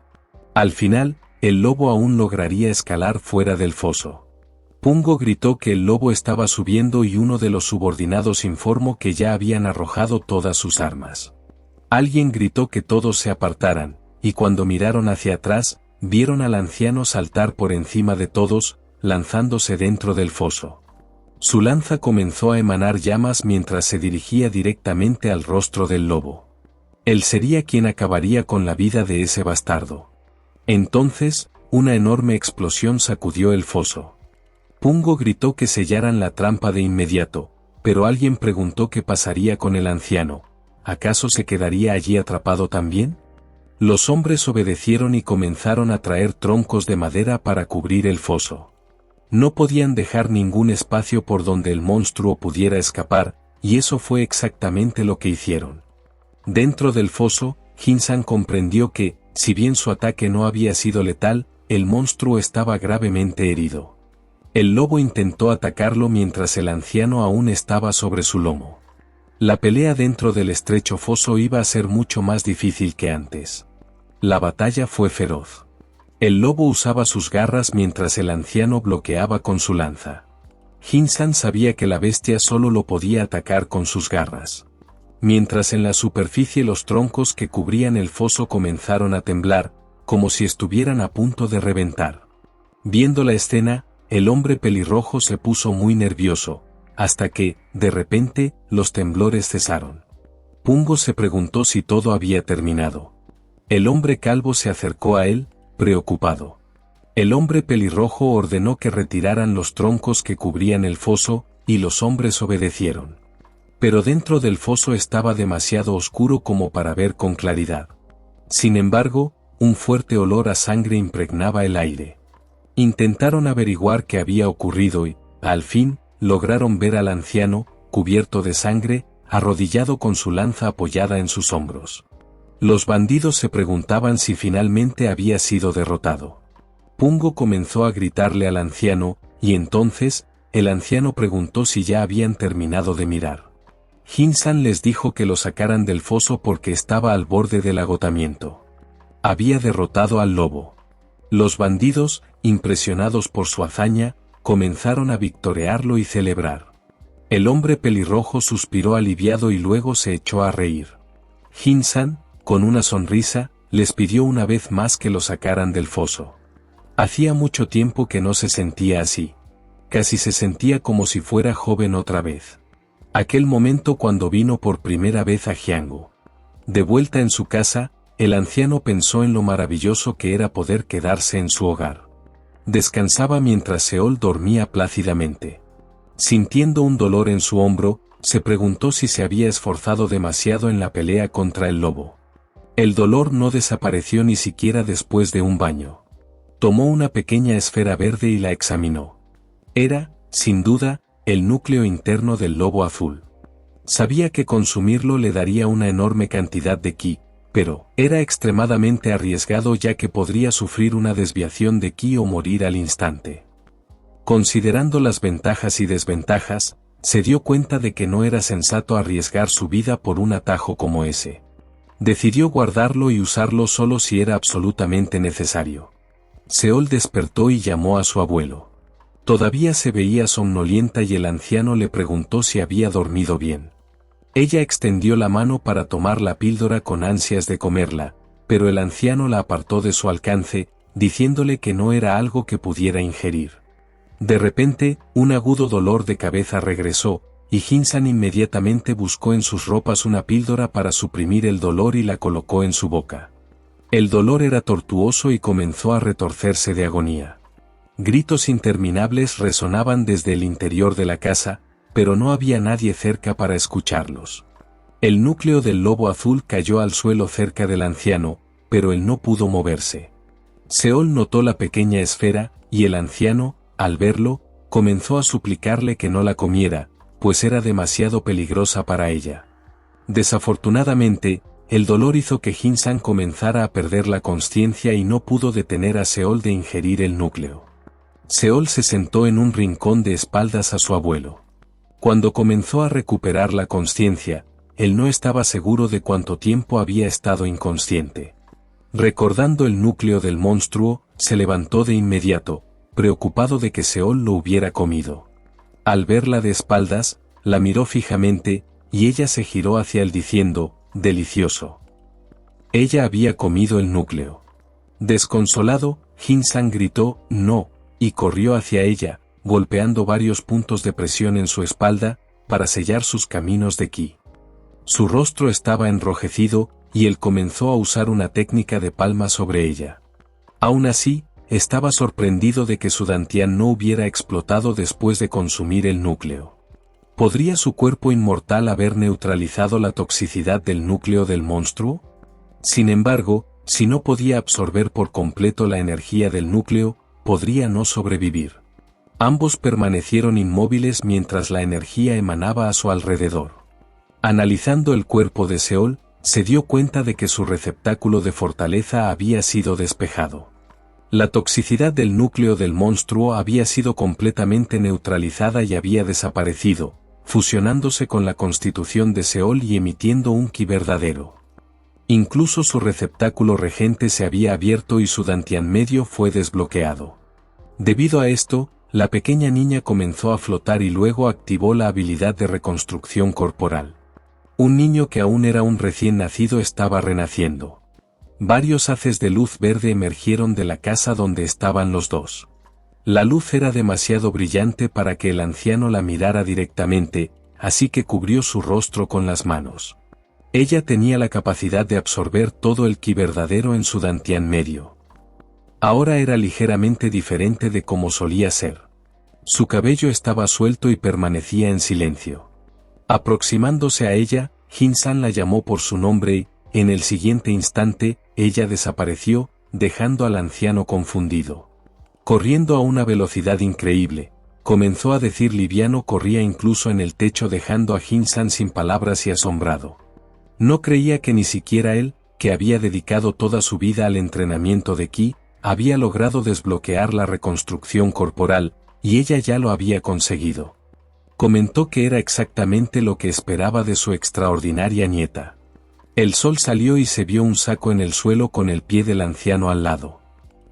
Al final, el lobo aún lograría escalar fuera del foso. Pungo gritó que el lobo estaba subiendo y uno de los subordinados informó que ya habían arrojado todas sus armas. Alguien gritó que todos se apartaran, y cuando miraron hacia atrás, vieron al anciano saltar por encima de todos, lanzándose dentro del foso. Su lanza comenzó a emanar llamas mientras se dirigía directamente al rostro del lobo. Él sería quien acabaría con la vida de ese bastardo. Entonces, una enorme explosión sacudió el foso. Pungo gritó que sellaran la trampa de inmediato, pero alguien preguntó qué pasaría con el anciano. ¿Acaso se quedaría allí atrapado también? Los hombres obedecieron y comenzaron a traer troncos de madera para cubrir el foso. No podían dejar ningún espacio por donde el monstruo pudiera escapar, y eso fue exactamente lo que hicieron. Dentro del foso, Jin-san comprendió que, si bien su ataque no había sido letal, el monstruo estaba gravemente herido. El lobo intentó atacarlo mientras el anciano aún estaba sobre su lomo. La pelea dentro del estrecho foso iba a ser mucho más difícil que antes. La batalla fue feroz. El lobo usaba sus garras mientras el anciano bloqueaba con su lanza. Jin-san sabía que la bestia solo lo podía atacar con sus garras. Mientras en la superficie los troncos que cubrían el foso comenzaron a temblar, como si estuvieran a punto de reventar. Viendo la escena, el hombre pelirrojo se puso muy nervioso, hasta que, de repente, los temblores cesaron. Pungo se preguntó si todo había terminado. El hombre calvo se acercó a él, preocupado. El hombre pelirrojo ordenó que retiraran los troncos que cubrían el foso, y los hombres obedecieron. Pero dentro del foso estaba demasiado oscuro como para ver con claridad. Sin embargo, un fuerte olor a sangre impregnaba el aire. Intentaron averiguar qué había ocurrido y, al fin, lograron ver al anciano, cubierto de sangre, arrodillado con su lanza apoyada en sus hombros. Los bandidos se preguntaban si finalmente había sido derrotado. Pungo comenzó a gritarle al anciano, y entonces, el anciano preguntó si ya habían terminado de mirar. Jin-san les dijo que lo sacaran del foso porque estaba al borde del agotamiento. Había derrotado al lobo. Los bandidos, impresionados por su hazaña, comenzaron a victoriarlo y celebrar. El hombre pelirrojo suspiró aliviado y luego se echó a reír. Jin-san, con una sonrisa, les pidió una vez más que lo sacaran del foso. Hacía mucho tiempo que no se sentía así. Casi se sentía como si fuera joven otra vez. Aquel momento cuando vino por primera vez a Jianghu. De vuelta en su casa, el anciano pensó en lo maravilloso que era poder quedarse en su hogar. Descansaba mientras Seol dormía plácidamente. Sintiendo un dolor en su hombro, se preguntó si se había esforzado demasiado en la pelea contra el lobo. El dolor no desapareció ni siquiera después de un baño. Tomó una pequeña esfera verde y la examinó. Era, sin duda, el núcleo interno del lobo azul. Sabía que consumirlo le daría una enorme cantidad de ki, pero era extremadamente arriesgado ya que podría sufrir una desviación de ki o morir al instante. Considerando las ventajas y desventajas, se dio cuenta de que no era sensato arriesgar su vida por un atajo como ese. Decidió guardarlo y usarlo solo si era absolutamente necesario. Seol despertó y llamó a su abuelo. Todavía se veía somnolienta y el anciano le preguntó si había dormido bien. Ella extendió la mano para tomar la píldora con ansias de comerla, pero el anciano la apartó de su alcance, diciéndole que no era algo que pudiera ingerir. De repente, un agudo dolor de cabeza regresó, y Jin-san inmediatamente buscó en sus ropas una píldora para suprimir el dolor y la colocó en su boca. El dolor era tortuoso y comenzó a retorcerse de agonía. Gritos interminables resonaban desde el interior de la casa, pero no había nadie cerca para escucharlos. El núcleo del lobo azul cayó al suelo cerca del anciano, pero él no pudo moverse. Seol notó la pequeña esfera, y el anciano, al verlo, comenzó a suplicarle que no la comiera, pues era demasiado peligrosa para ella. Desafortunadamente, el dolor hizo que Jin-san comenzara a perder la consciencia y no pudo detener a Seol de ingerir el núcleo. Seol se sentó en un rincón de espaldas a su abuelo. Cuando comenzó a recuperar la consciencia, él no estaba seguro de cuánto tiempo había estado inconsciente. Recordando el núcleo del monstruo, se levantó de inmediato, preocupado de que Seol lo hubiera comido. Al verla de espaldas, la miró fijamente, y ella se giró hacia él diciendo, «Delicioso». Ella había comido el núcleo. Desconsolado, Jin-san gritó, «No», y corrió hacia ella, golpeando varios puntos de presión en su espalda, para sellar sus caminos de ki. Su rostro estaba enrojecido, y él comenzó a usar una técnica de palma sobre ella. Aún así, estaba sorprendido de que su Dantian no hubiera explotado después de consumir el núcleo. ¿Podría su cuerpo inmortal haber neutralizado la toxicidad del núcleo del monstruo? Sin embargo, si no podía absorber por completo la energía del núcleo, podría no sobrevivir. Ambos permanecieron inmóviles mientras la energía emanaba a su alrededor. Analizando el cuerpo de Seol, se dio cuenta de que su receptáculo de fortaleza había sido despejado. La toxicidad del núcleo del monstruo había sido completamente neutralizada y había desaparecido, fusionándose con la constitución de Seol y emitiendo un ki verdadero. Incluso su receptáculo regente se había abierto y su Dantian medio fue desbloqueado. Debido a esto, la pequeña niña comenzó a flotar y luego activó la habilidad de reconstrucción corporal. Un niño que aún era un recién nacido estaba renaciendo. Varios haces de luz verde emergieron de la casa donde estaban los dos. La luz era demasiado brillante para que el anciano la mirara directamente, así que cubrió su rostro con las manos. Ella tenía la capacidad de absorber todo el ki verdadero en su Dantian medio. Ahora era ligeramente diferente de como solía ser. Su cabello estaba suelto y permanecía en silencio. Aproximándose a ella, Jin-san la llamó por su nombre y, en el siguiente instante, ella desapareció, dejando al anciano confundido. Corriendo a una velocidad increíble, comenzó a decir liviano, corría incluso en el techo dejando a Jin-san sin palabras y asombrado. No creía que ni siquiera él, que había dedicado toda su vida al entrenamiento de ki, había logrado desbloquear la reconstrucción corporal, y ella ya lo había conseguido. Comentó que era exactamente lo que esperaba de su extraordinaria nieta. El sol salió y se vio un saco en el suelo con el pie del anciano al lado.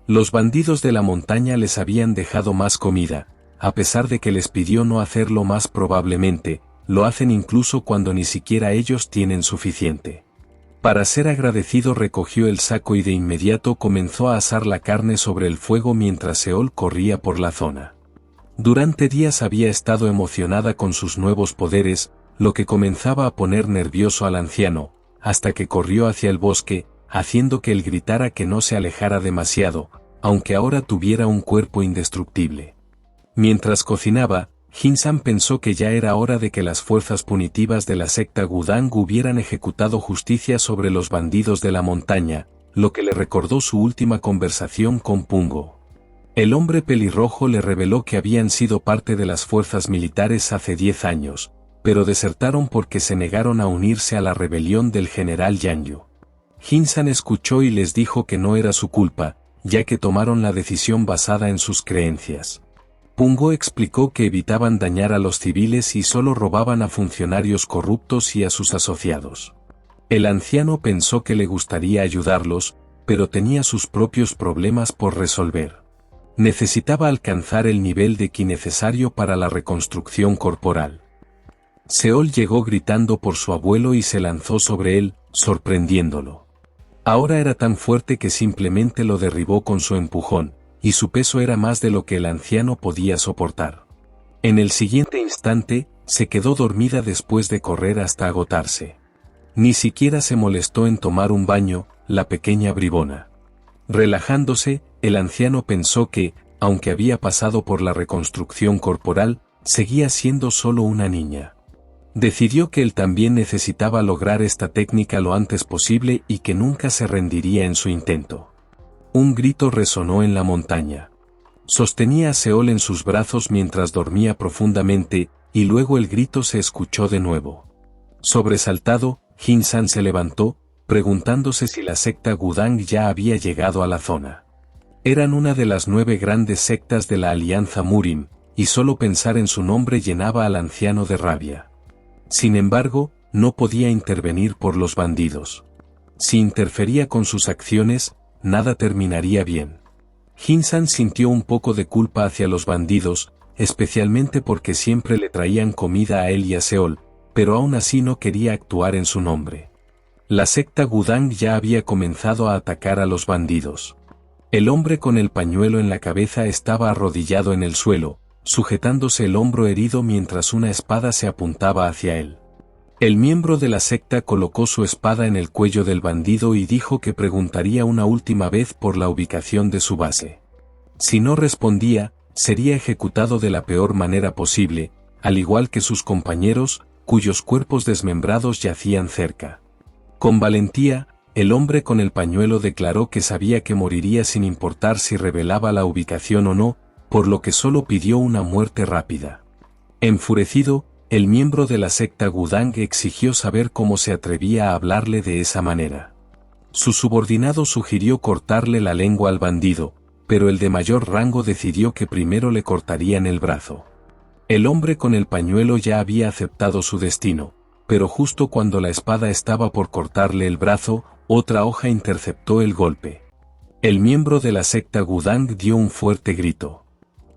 Los bandidos de la montaña les habían dejado más comida, a pesar de que les pidió no hacerlo más probablemente, lo hacen incluso cuando ni siquiera ellos tienen suficiente. Para ser agradecido recogió el saco y de inmediato comenzó a asar la carne sobre el fuego mientras Seol corría por la zona. Durante días había estado emocionada con sus nuevos poderes, lo que comenzaba a poner nervioso al anciano, hasta que corrió hacia el bosque, haciendo que él gritara que no se alejara demasiado, aunque ahora tuviera un cuerpo indestructible. Mientras cocinaba, Jin-san pensó que ya era hora de que las fuerzas punitivas de la secta Gudang hubieran ejecutado justicia sobre los bandidos de la montaña, lo que le recordó su última conversación con Pungo. El hombre pelirrojo le reveló que habían sido parte de las fuerzas militares hace 10 años, pero desertaron porque se negaron a unirse a la rebelión del general Yanyu. Jin-san escuchó y les dijo que no era su culpa, ya que tomaron la decisión basada en sus creencias. Pungo explicó que evitaban dañar a los civiles y solo robaban a funcionarios corruptos y a sus asociados. El anciano pensó que le gustaría ayudarlos, pero tenía sus propios problemas por resolver. Necesitaba alcanzar el nivel de ki necesario para la reconstrucción corporal. Seol llegó gritando por su abuelo y se lanzó sobre él, sorprendiéndolo. Ahora era tan fuerte que simplemente lo derribó con su empujón, y su peso era más de lo que el anciano podía soportar. En el siguiente instante, se quedó dormida después de correr hasta agotarse. Ni siquiera se molestó en tomar un baño, la pequeña bribona. Relajándose, el anciano pensó que, aunque había pasado por la reconstrucción corporal, seguía siendo solo una niña. Decidió que él también necesitaba lograr esta técnica lo antes posible y que nunca se rendiría en su intento. Un grito resonó en la montaña. Sostenía a Seol en sus brazos mientras dormía profundamente, y luego el grito se escuchó de nuevo. Sobresaltado, Jin-san se levantó, preguntándose si la secta Gudang ya había llegado a la zona. Eran una de las 9 grandes sectas de la Alianza Murim, y solo pensar en su nombre llenaba al anciano de rabia. Sin embargo, no podía intervenir por los bandidos. Si interfería con sus acciones, nada terminaría bien. Jin-san sintió un poco de culpa hacia los bandidos, especialmente porque siempre le traían comida a él y a Seol, pero aún así no quería actuar en su nombre. La secta Gudang ya había comenzado a atacar a los bandidos. El hombre con el pañuelo en la cabeza estaba arrodillado en el suelo, sujetándose el hombro herido mientras una espada se apuntaba hacia él. El miembro de la secta colocó su espada en el cuello del bandido y dijo que preguntaría una última vez por la ubicación de su base. Si no respondía, sería ejecutado de la peor manera posible, al igual que sus compañeros, cuyos cuerpos desmembrados yacían cerca. Con valentía, el hombre con el pañuelo declaró que sabía que moriría sin importar si revelaba la ubicación o no, por lo que solo pidió una muerte rápida. Enfurecido, el miembro de la secta Gudang exigió saber cómo se atrevía a hablarle de esa manera. Su subordinado sugirió cortarle la lengua al bandido, pero el de mayor rango decidió que primero le cortarían el brazo. El hombre con el pañuelo ya había aceptado su destino, pero justo cuando la espada estaba por cortarle el brazo, otra hoja interceptó el golpe. El miembro de la secta Gudang dio un fuerte grito.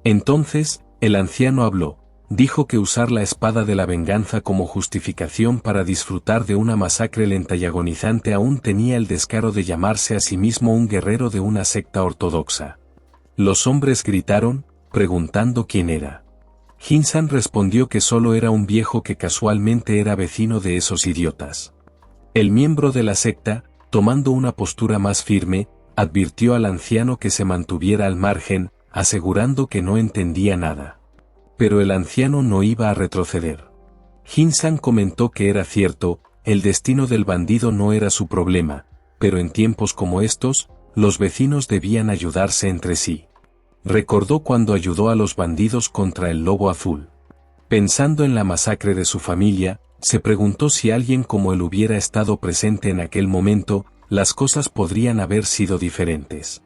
Entonces, el anciano habló. Dijo que usar la espada de la venganza como justificación para disfrutar de una masacre lenta y agonizante aún tenía el descaro de llamarse a sí mismo un guerrero de una secta ortodoxa. Los hombres gritaron, preguntando quién era. Jinsan respondió que solo era un viejo que casualmente era vecino de esos idiotas. El miembro de la secta, tomando una postura más firme, advirtió al anciano que se mantuviera al margen, asegurando que no entendía nada. Pero el anciano no iba a retroceder. Jinsan comentó que era cierto, el destino del bandido no era su problema, pero en tiempos como estos, los vecinos debían ayudarse entre sí. Recordó cuando ayudó a los bandidos contra el lobo azul. Pensando en la masacre de su familia, se preguntó si alguien como él hubiera estado presente en aquel momento, las cosas podrían haber sido diferentes.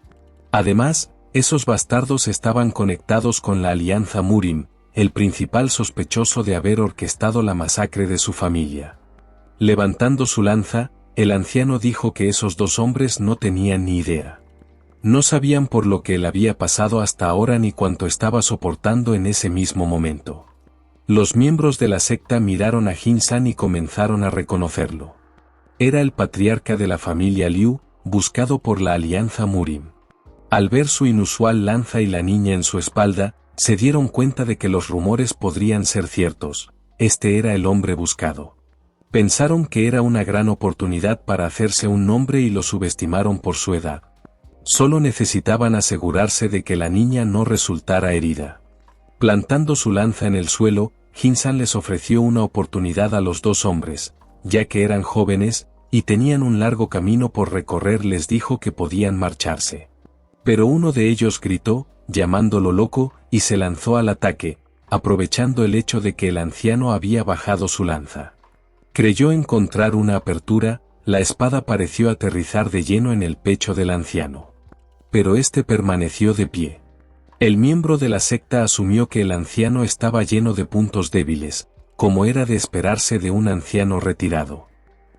Además, esos bastardos estaban conectados con la Alianza Murim, el principal sospechoso de haber orquestado la masacre de su familia. Levantando su lanza, el anciano dijo que esos dos hombres no tenían ni idea. No sabían por lo que él había pasado hasta ahora ni cuánto estaba soportando en ese mismo momento. Los miembros de la secta miraron a Jinsan y comenzaron a reconocerlo. Era el patriarca de la familia Liu, buscado por la Alianza Murim. Al ver su inusual lanza y la niña en su espalda, se dieron cuenta de que los rumores podrían ser ciertos. Este era el hombre buscado. Pensaron que era una gran oportunidad para hacerse un nombre y lo subestimaron por su edad. Solo necesitaban asegurarse de que la niña no resultara herida. Plantando su lanza en el suelo, Jinsan les ofreció una oportunidad a los dos hombres, ya que eran jóvenes, y tenían un largo camino por recorrer. Les dijo que podían marcharse. Pero uno de ellos gritó, llamándolo loco, y se lanzó al ataque, aprovechando el hecho de que el anciano había bajado su lanza. Creyó encontrar una apertura, la espada pareció aterrizar de lleno en el pecho del anciano. Pero este permaneció de pie. El miembro de la secta asumió que el anciano estaba lleno de puntos débiles, como era de esperarse de un anciano retirado.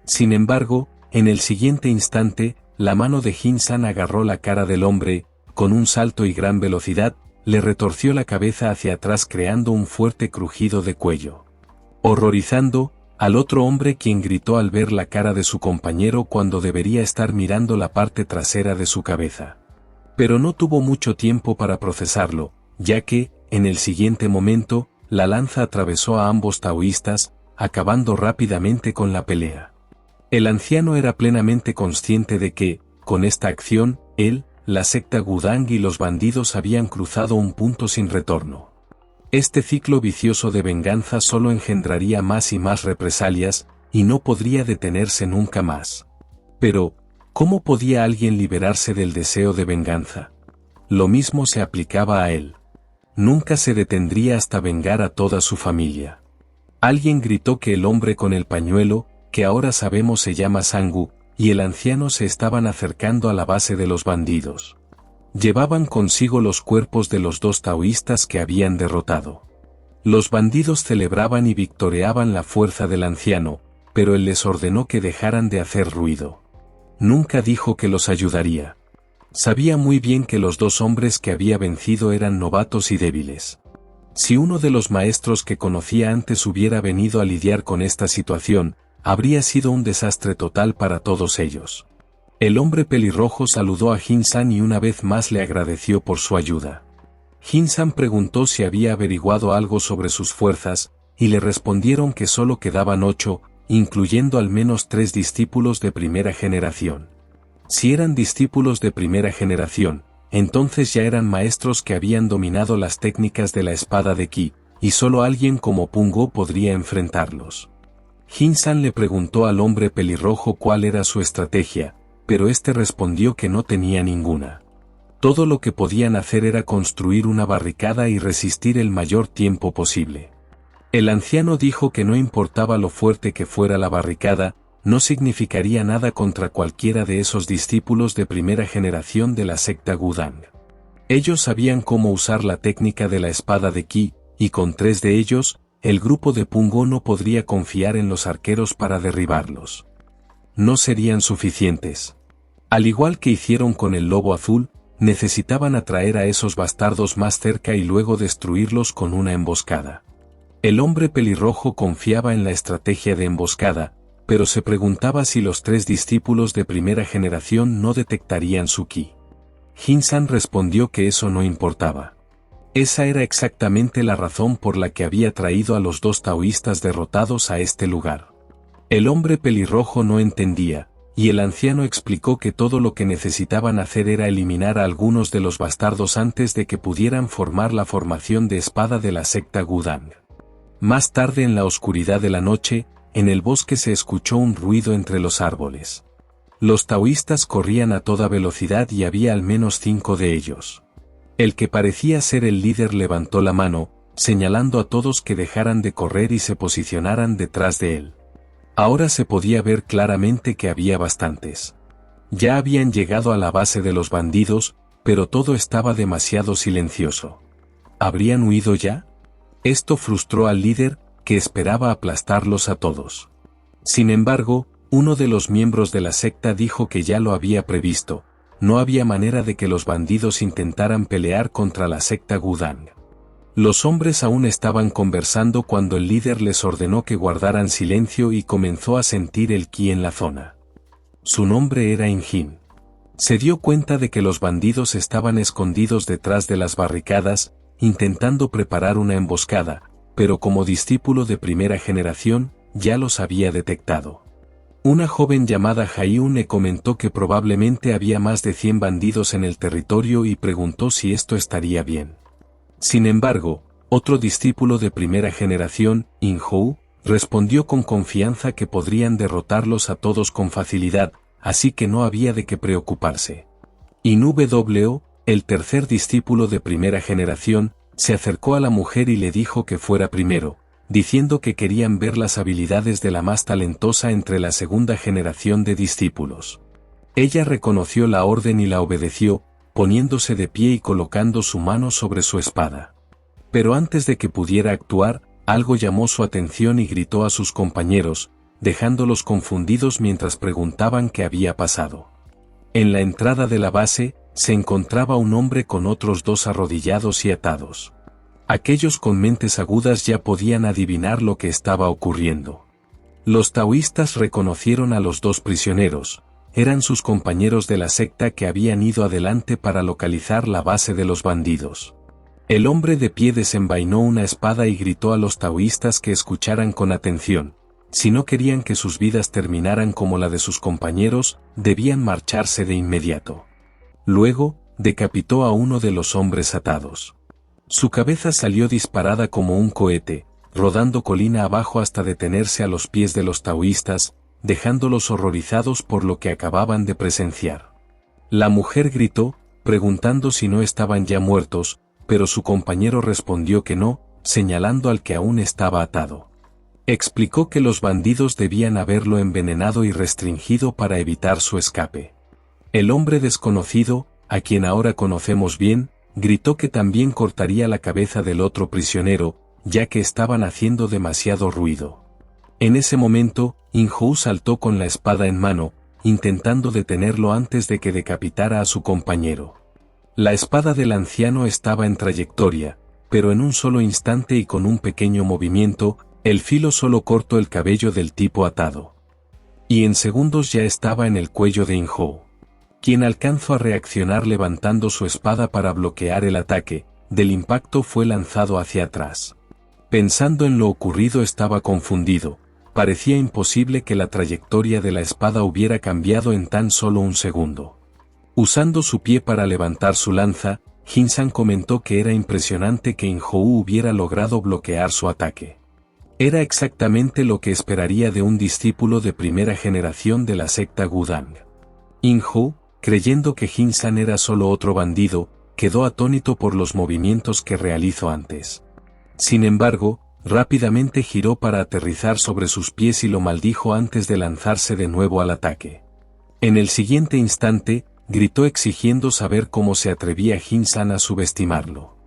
Sin embargo, en el siguiente instante, la mano de Jinsan agarró la cara del hombre, con un salto y gran velocidad, le retorció la cabeza hacia atrás creando un fuerte crujido de cuello. Horrorizando, al otro hombre quien gritó al ver la cara de su compañero cuando debería estar mirando la parte trasera de su cabeza. Pero no tuvo mucho tiempo para procesarlo, ya que, en el siguiente momento, la lanza atravesó a ambos taoístas, acabando rápidamente con la pelea. El anciano era plenamente consciente de que, con esta acción, él, la secta Gudang y los bandidos habían cruzado un punto sin retorno. Este ciclo vicioso de venganza solo engendraría más y más represalias, y no podría detenerse nunca más. Pero, ¿cómo podía alguien liberarse del deseo de venganza? Lo mismo se aplicaba a él. Nunca se detendría hasta vengar a toda su familia. Alguien gritó que el hombre con el pañuelo, que ahora sabemos se llama Sangu, y el anciano se estaban acercando a la base de los bandidos. Llevaban consigo los cuerpos de los dos taoístas que habían derrotado. Los bandidos celebraban y victoriaban la fuerza del anciano, pero él les ordenó que dejaran de hacer ruido. Nunca dijo que los ayudaría. Sabía muy bien que los dos hombres que había vencido eran novatos y débiles. Si uno de los maestros que conocía antes hubiera venido a lidiar con esta situación, habría sido un desastre total para todos ellos. El hombre pelirrojo saludó a Jinsan y una vez más le agradeció por su ayuda. Jinsan preguntó si había averiguado algo sobre sus fuerzas, y le respondieron que solo quedaban 8, incluyendo al menos 3 discípulos de primera generación. Si eran discípulos de primera generación, entonces ya eran maestros que habían dominado las técnicas de la espada de Ki, y solo alguien como Pungo podría enfrentarlos. Jin-san le preguntó al hombre pelirrojo cuál era su estrategia, pero este respondió que no tenía ninguna. Todo lo que podían hacer era construir una barricada y resistir el mayor tiempo posible. El anciano dijo que no importaba lo fuerte que fuera la barricada, no significaría nada contra cualquiera de esos discípulos de primera generación de la secta Gudang. Ellos sabían cómo usar la técnica de la espada de Ki, y con 3 de ellos, el grupo de Pungo no podría confiar en los arqueros para derribarlos. No serían suficientes. Al igual que hicieron con el lobo azul, necesitaban atraer a esos bastardos más cerca y luego destruirlos con una emboscada. El hombre pelirrojo confiaba en la estrategia de emboscada, pero se preguntaba si los 3 discípulos de primera generación no detectarían su ki. Jin-san respondió que eso no importaba. Esa era exactamente la razón por la que había traído a los 2 taoístas derrotados a este lugar. El hombre pelirrojo no entendía, y el anciano explicó que todo lo que necesitaban hacer era eliminar a algunos de los bastardos antes de que pudieran formar la formación de espada de la secta Gudang. Más tarde en la oscuridad de la noche, en el bosque se escuchó un ruido entre los árboles. Los taoístas corrían a toda velocidad y había al menos 5 de ellos. El que parecía ser el líder levantó la mano, señalando a todos que dejaran de correr y se posicionaran detrás de él. Ahora se podía ver claramente que había bastantes. Ya habían llegado a la base de los bandidos, pero todo estaba demasiado silencioso. ¿Habrían huido ya? Esto frustró al líder, que esperaba aplastarlos a todos. Sin embargo, uno de los miembros de la secta dijo que ya lo había previsto, no había manera de que los bandidos intentaran pelear contra la secta Gudang. Los hombres aún estaban conversando cuando el líder les ordenó que guardaran silencio y comenzó a sentir el ki en la zona. Su nombre era Injin. Se dio cuenta de que los bandidos estaban escondidos detrás de las barricadas, intentando preparar una emboscada, pero como discípulo de primera generación, ya los había detectado. Una joven llamada Hayune comentó que probablemente había más de 100 bandidos en el territorio y preguntó si esto estaría bien. Sin embargo, otro discípulo de primera generación, In-hou, respondió con confianza que podrían derrotarlos a todos con facilidad, así que no había de qué preocuparse. In-wo, el tercer discípulo de primera generación, se acercó a la mujer y le dijo que fuera primero, diciendo que querían ver las habilidades de la más talentosa entre la segunda generación de discípulos. Ella reconoció la orden y la obedeció, poniéndose de pie y colocando su mano sobre su espada. Pero antes de que pudiera actuar, algo llamó su atención y gritó a sus compañeros, dejándolos confundidos mientras preguntaban qué había pasado. En la entrada de la base, se encontraba un hombre con otros 2 arrodillados y atados. Aquellos con mentes agudas ya podían adivinar lo que estaba ocurriendo. Los taoístas reconocieron a los 2 prisioneros, eran sus compañeros de la secta que habían ido adelante para localizar la base de los bandidos. El hombre de pie desenvainó una espada y gritó a los taoístas que escucharan con atención. Si no querían que sus vidas terminaran como la de sus compañeros, debían marcharse de inmediato. Luego, decapitó a uno de los hombres atados. Su cabeza salió disparada como un cohete, rodando colina abajo hasta detenerse a los pies de los taoístas, dejándolos horrorizados por lo que acababan de presenciar. La mujer gritó, preguntando si no estaban ya muertos, pero su compañero respondió que no, señalando al que aún estaba atado. Explicó que los bandidos debían haberlo envenenado y restringido para evitar su escape. El hombre desconocido, a quien ahora conocemos bien, gritó que también cortaría la cabeza del otro prisionero, ya que estaban haciendo demasiado ruido. En ese momento, In-hou saltó con la espada en mano, intentando detenerlo antes de que decapitara a su compañero. La espada del anciano estaba en trayectoria, pero en un solo instante y con un pequeño movimiento, el filo solo cortó el cabello del tipo atado. Y en segundos ya estaba en el cuello de In-hou, quien alcanzó a reaccionar levantando su espada para bloquear el ataque. Del impacto fue lanzado hacia atrás. Pensando en lo ocurrido estaba confundido, parecía imposible que la trayectoria de la espada hubiera cambiado en tan solo un segundo. Usando su pie para levantar su lanza, Jin-san comentó que era impresionante que In-hou hubiera logrado bloquear su ataque. Era exactamente lo que esperaría de un discípulo de primera generación de la secta Gudang. In-hou, creyendo que Jin-san era solo otro bandido, quedó atónito por los movimientos que realizó antes. Sin embargo, rápidamente giró para aterrizar sobre sus pies y lo maldijo antes de lanzarse de nuevo al ataque. En el siguiente instante, gritó exigiendo saber cómo se atrevía Jin-san a subestimarlo.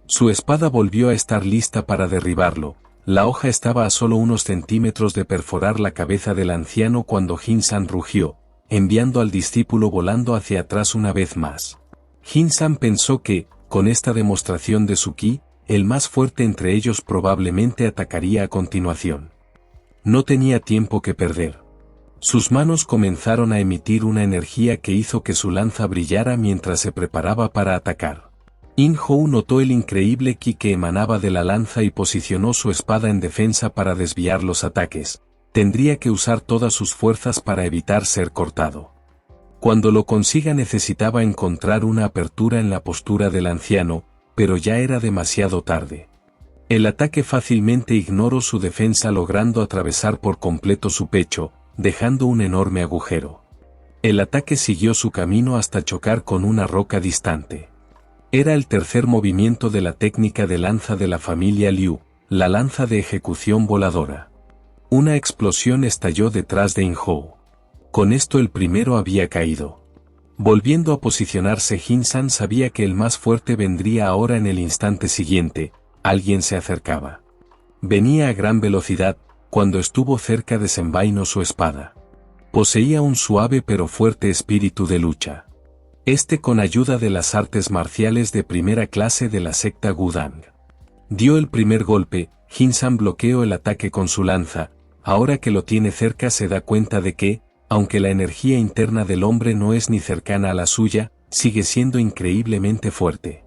Su espada volvió a estar lista para derribarlo. La hoja estaba a solo unos centímetros de perforar la cabeza del anciano cuando Jin-san rugió, enviando al discípulo volando hacia atrás una vez más. Jin-san pensó que, con esta demostración de su ki, el más fuerte entre ellos probablemente atacaría a continuación. No tenía tiempo que perder. Sus manos comenzaron a emitir una energía que hizo que su lanza brillara mientras se preparaba para atacar. In-hou notó el increíble ki que emanaba de la lanza y posicionó su espada en defensa para desviar los ataques. Tendría que usar todas sus fuerzas para evitar ser cortado. Cuando lo consiga necesitaba encontrar una apertura en la postura del anciano, pero ya era demasiado tarde. El ataque fácilmente ignoró su defensa logrando atravesar por completo su pecho, dejando un enorme agujero. El ataque siguió su camino hasta chocar con una roca distante. Era el tercer movimiento de la técnica de lanza de la familia Liu, la lanza de ejecución voladora. Una explosión estalló detrás de In-hou. Con esto el primero había caído. Volviendo a posicionarse, Jin-san sabía que el más fuerte vendría ahora en el instante siguiente. Alguien se acercaba. Venía a gran velocidad. Cuando estuvo cerca desenvainó su espada. Poseía un suave pero fuerte espíritu de lucha. Con ayuda de las artes marciales de primera clase de la secta Gudang. Dio el primer golpe. Jin-san bloqueó el ataque con su lanza. Ahora que lo tiene cerca se da cuenta de que, aunque la energía interna del hombre no es ni cercana a la suya, sigue siendo increíblemente fuerte.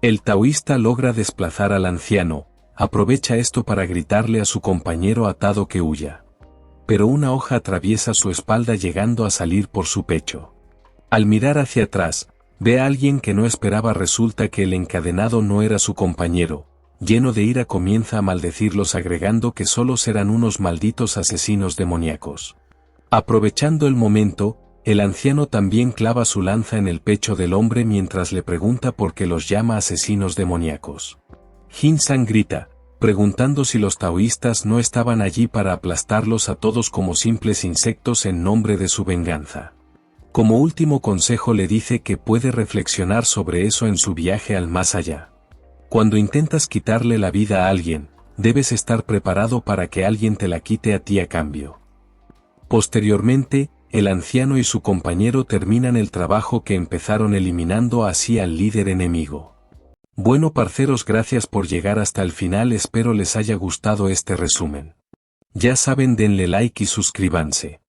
El taoísta logra desplazar al anciano, aprovecha esto para gritarle a su compañero atado que huya. Pero una hoja atraviesa su espalda llegando a salir por su pecho. Al mirar hacia atrás, ve a alguien que no esperaba. Resulta que el encadenado no era su compañero. Lleno de ira comienza a maldecirlos agregando que solo serán unos malditos asesinos demoníacos. Aprovechando el momento, el anciano también clava su lanza en el pecho del hombre mientras le pregunta por qué los llama asesinos demoníacos. Jin-san grita, preguntando si los taoístas no estaban allí para aplastarlos a todos como simples insectos en nombre de su venganza. Como último consejo le dice que puede reflexionar sobre eso en su viaje al más allá. Cuando intentas quitarle la vida a alguien, debes estar preparado para que alguien te la quite a ti a cambio. Posteriormente, el anciano y su compañero terminan el trabajo que empezaron eliminando así al líder enemigo. Bueno parceros, gracias por llegar hasta el final, espero les haya gustado este resumen. Ya saben, denle like y suscríbanse.